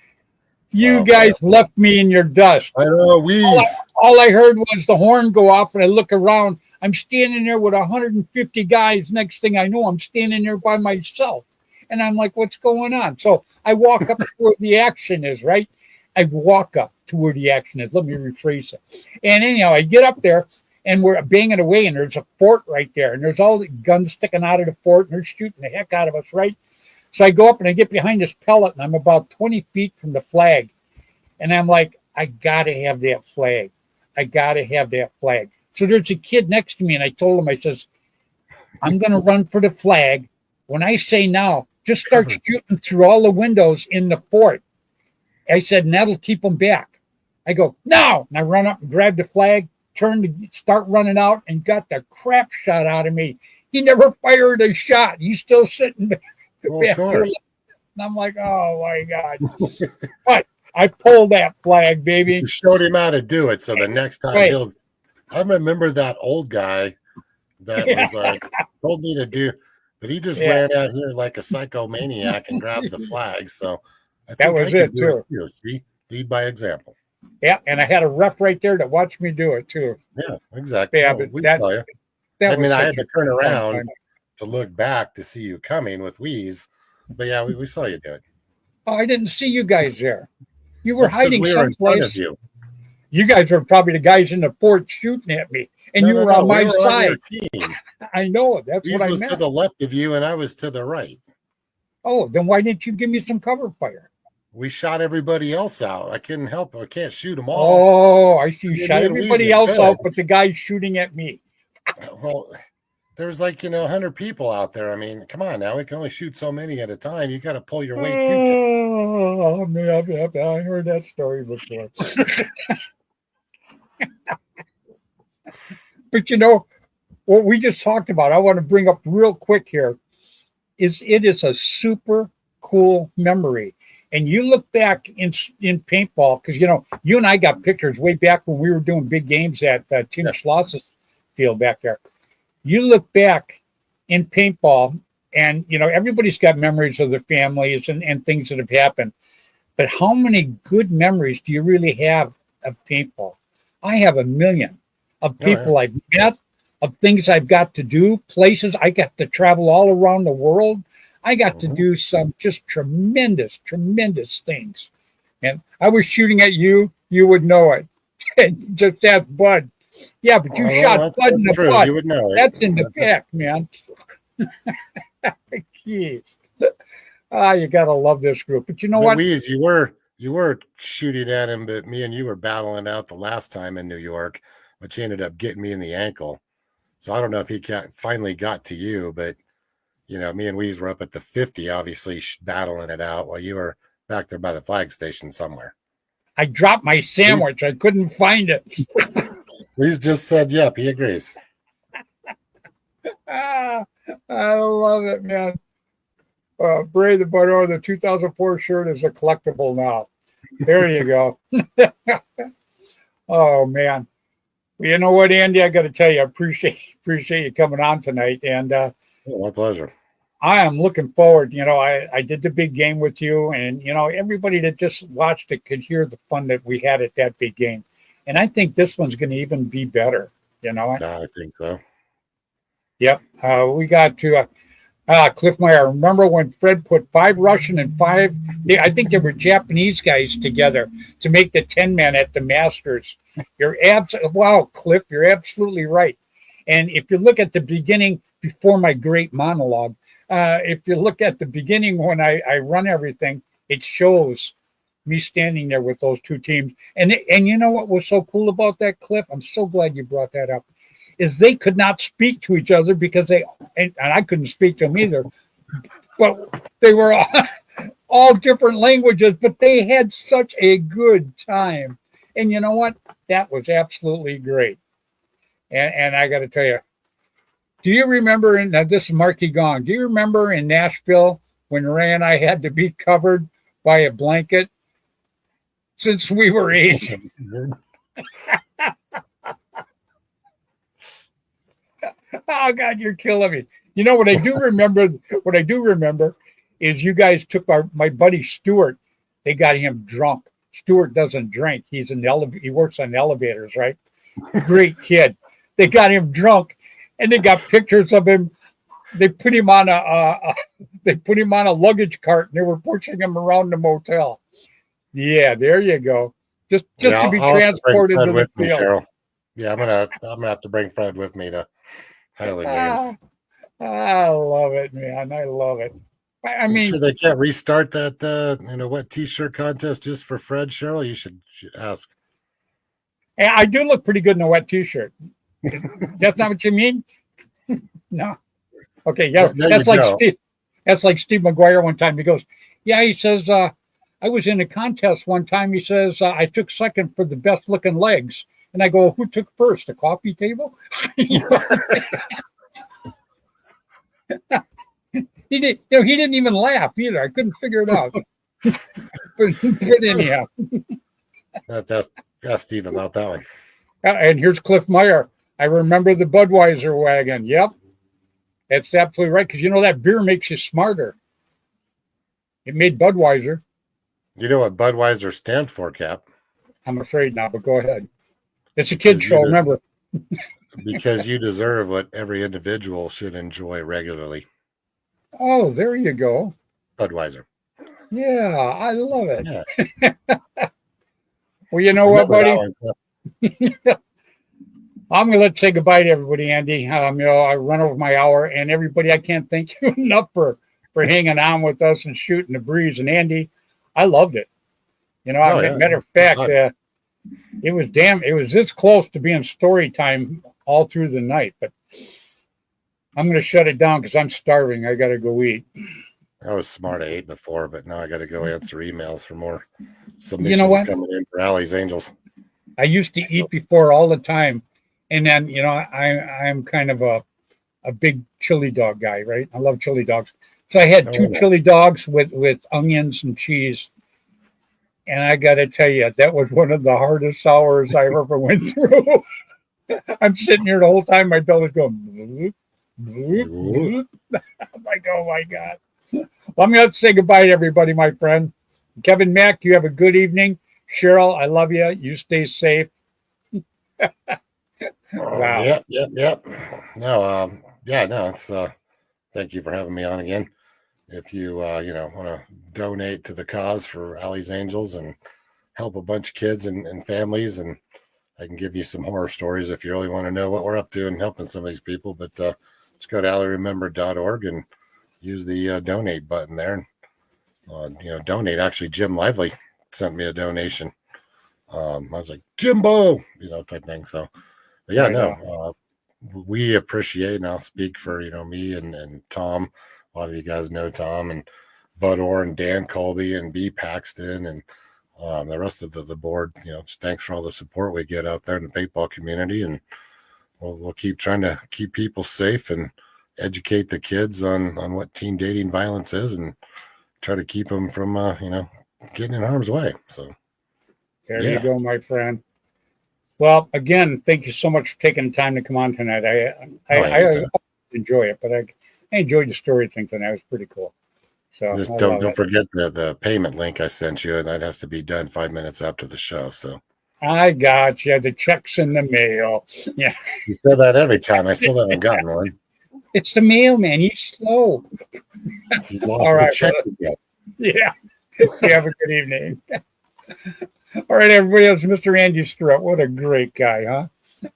you So, guys left me in your dust. I know, Wheeze. All I heard was the horn go off, and I look around. I'm standing there with 150 guys. Next thing I know, I'm standing there by myself. And I'm like, what's going on? So I walk up to where the action is, right? I walk up to where the action is. Let me rephrase it. And anyhow, I get up there, and we're banging away, and there's a fort right there. And there's all the guns sticking out of the fort, and they're shooting the heck out of us, right? So I go up, and I get behind this pellet, and I'm about 20 feet from the flag. And I'm like, I got to have that flag. I got to have that flag. So there's a kid next to me, and I told him, I says, I'm going to run for the flag. When I say now, just start shooting through all the windows in the fort. I said, and that'll keep them back. I go, no. And I run up and grab the flag, turn to start running out, and got the crap shot out of me. He never fired a shot. He's still sitting back Well, of course. And I'm like, oh, my God. But I pulled that flag, baby. You showed him how to do it. So the next time Right. he'll. I remember that old guy that was like, told me to do, but he just ran out here like a psychomaniac and grabbed the flag. So I think That was I can it, do too. See, lead by example. Yeah, and I had a ref right there that watched me do it, too. Yeah, exactly. Yeah, Oh, but we that, saw you. that I mean, was I such had to a turn fun around time. to look back to see you coming with Wheeze. But yeah, we saw you do it. Oh, I didn't see you guys there. You were That's because hiding we were in front someplace. of you. You guys were probably the guys in the fort shooting at me, and you were on my We were on your side. team. I know. That's Wheeze what I was to meant. the left of you, and I was to the right. Oh, then why didn't you give me some cover fire? We shot everybody else out. I couldn't help it. I can't shoot them all. Oh, I see. You Me shot and Wheeze everybody are else good. out, but the guy shooting at me. Well, there's like 100 people out there. I mean, come on now. We can only shoot so many at a time. You got to pull your weight too. Oh, man, I heard that story before. But what we just talked about, I want to bring up real quick here, is it is a super cool memory. And you look back in paintball, because you and I got pictures way back when we were doing big games at Tim Schloss's field back there. You look back in paintball, and everybody's got memories of their families and things that have happened. But how many good memories do you really have of paintball? I have a million of people I've met, of things I've got to do, places I got to travel all around the world. I got to do some just tremendous, tremendous things. And I was shooting at you, you would know it. Just ask Bud. Yeah, but you shot Bud in the butt. You would know it. That's in the back, man. Jeez. You gotta love this group. But you know what? Louise, you were shooting at him, but me and you were battling out the last time in New York, which ended up getting me in the ankle. So I don't know if he finally got to you, but me and Weeze were up at the 50, obviously battling it out while you were back there by the flag station somewhere. I dropped my sandwich. I couldn't find it. Weeze just said, yep, he agrees. I love it, man. Bray the Butter, the 2004 shirt is a collectible now. There you go. Oh, man. Well, you know what, Andy? I got to tell you, I appreciate you coming on tonight. And my pleasure. I am looking forward. I did the big game with you, and everybody that just watched it could hear the fun that we had at that big game. And I think this one's going to even be better. I think so. Yep. We got to Cliff Meyer. Remember when Fred put 5 Russian and 5? I think they were Japanese guys together to make the 10-man at the Masters. Wow, Cliff, you're absolutely right. And if you look at the beginning before my great monologue, if you look at the beginning when I run everything, it shows me standing there with those two teams. And you know what was so cool about that, Cliff? I'm so glad you brought that up. Is they could not speak to each other because and I couldn't speak to them either. But they were all different languages, but they had such a good time. And you know what? That was absolutely great. And I got to tell you, do you remember, now this is Marky Gong, do you remember in Nashville when Ray and I had to be covered by a blanket since we were Asian? Oh God, you're killing me. You know what I do remember? What I do remember is you guys took my buddy Stuart. They got him drunk. Stuart doesn't drink. He's in the he works on elevators, right? Great kid. They got him drunk, and they got pictures of him. They put him on a luggage cart, and they were pushing him around the motel. Yeah, there you go. Just Yeah, to be I'll have to bring transported Fred to the with me, field. Cheryl. Yeah, I'm gonna have to bring Fred with me to Highland games. I love it, man. I love it. I I'm mean, sure they can't restart that wet t-shirt contest just for Fred, Cheryl. You should ask. I do look pretty good in a wet t-shirt. That's not what you mean? No. Okay, yeah. There That's you like go. Steve. That's like Steve McGuire one time. He goes, yeah, he says, I was in a contest one time. He says, I took second for the best looking legs. And I go, who took first? The coffee table? He didn't even laugh either. I couldn't figure it out. but anyhow. Ask Steve about that one. And here's Cliff Meyer. I remember the Budweiser wagon. Yep. That's absolutely right. Because you know that beer makes you smarter. It made Budweiser. You know what Budweiser stands for, Cap? I'm afraid not, but go ahead. It's a kid show, remember. Because you deserve what every individual should enjoy regularly. Oh, there you go. Budweiser. Yeah, I love it. Yeah. Well, you know what, buddy? I'm going to let's say goodbye to everybody, Andy. I run over my hour, and everybody, I can't thank you enough for hanging on with us and shooting the breeze. And Andy, I loved it. Matter of fact, it was this close to being story time all through the night, but I'm going to shut it down because I'm starving. I got to go eat. I was smart. I ate before, but now I got to go answer emails for more submissions coming in for Alley's Angels. I used to eat before all the time. And then, I'm kind of a big chili dog guy, right? I love chili dogs. So I had two chili dogs with onions and cheese. And I got to tell you, that was one of the hardest hours I ever went through. I'm sitting here the whole time. My belly's going, I'm like, oh my God. Well, I'm going to say goodbye to everybody, my friend. Kevin Mack, you have a good evening. Cheryl, I love you. You stay safe. Wow. Yep. No, it's thank you for having me on again. If you want to donate to the cause for Alley's Angels and help a bunch of kids and families, and I can give you some horror stories if you really want to know what we're up to and helping some of these people. But just go to alleyremember.org and use the donate button there. And, donate. Actually, Jim Lively sent me a donation. I was like, Jimbo, type thing. So, but yeah, we appreciate, and I'll speak for, me and Tom. A lot of you guys know Tom and Bud Orr and Dan Colby and B Paxton and the rest of the board. Just thanks for all the support we get out there in the paintball community, and we'll keep trying to keep people safe and educate the kids on what teen dating violence is, and try to keep them from getting in harm's way. So there you go, my friend. Well, again, thank you so much for taking the time to come on tonight. I enjoy it, but I enjoyed the story thing tonight. It was pretty cool. So just don't forget the payment link I sent you, and that has to be done 5 minutes after the show. So I got you. The check's in the mail. Yeah. You say that every time. I still haven't gotten one. It's the mailman. He's slow. He lost the check again. Yeah. You have a good evening. All right, everybody. That's Mr. Andy Strutt. What a great guy, huh?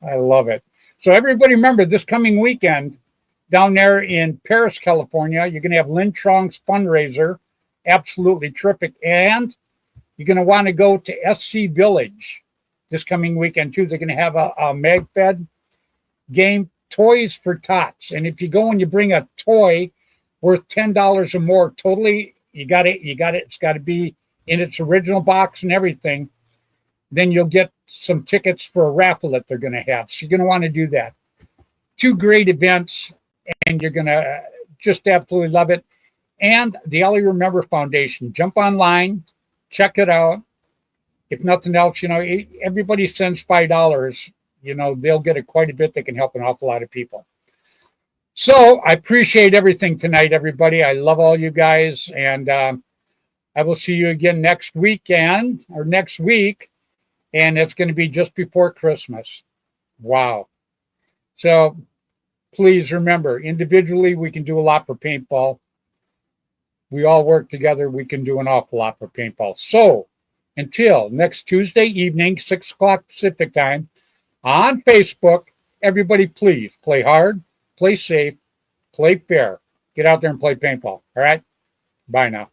I love it. So everybody remember, this coming weekend down there in Paris, California, you're going to have Lynn Trong's fundraiser. Absolutely terrific. And you're going to want to go to SC Village this coming weekend, too. They're going to have a MagFed game, Toys for Tots. And if you go and you bring a toy worth $10 or more, totally, you got it. It's got to be in its original box and everything. Then you'll get some tickets for a raffle that they're going to have. So you're going to want to do that. 2 great events, and you're going to just absolutely love it. And the Alley Remember Foundation. Jump online, check it out. If nothing else, everybody sends $5. They'll get quite a bit that can help an awful lot of people. So I appreciate everything tonight, everybody. I love all you guys, and I will see you again next weekend or next week, and it's going to be just before Christmas. Wow. So please remember, individually, we can do a lot for paintball. We all work together, we can do an awful lot for paintball. So until next Tuesday evening, 6 o'clock Pacific time, on Facebook, everybody please play hard, play safe, play fair. Get out there and play paintball. All right? Bye now.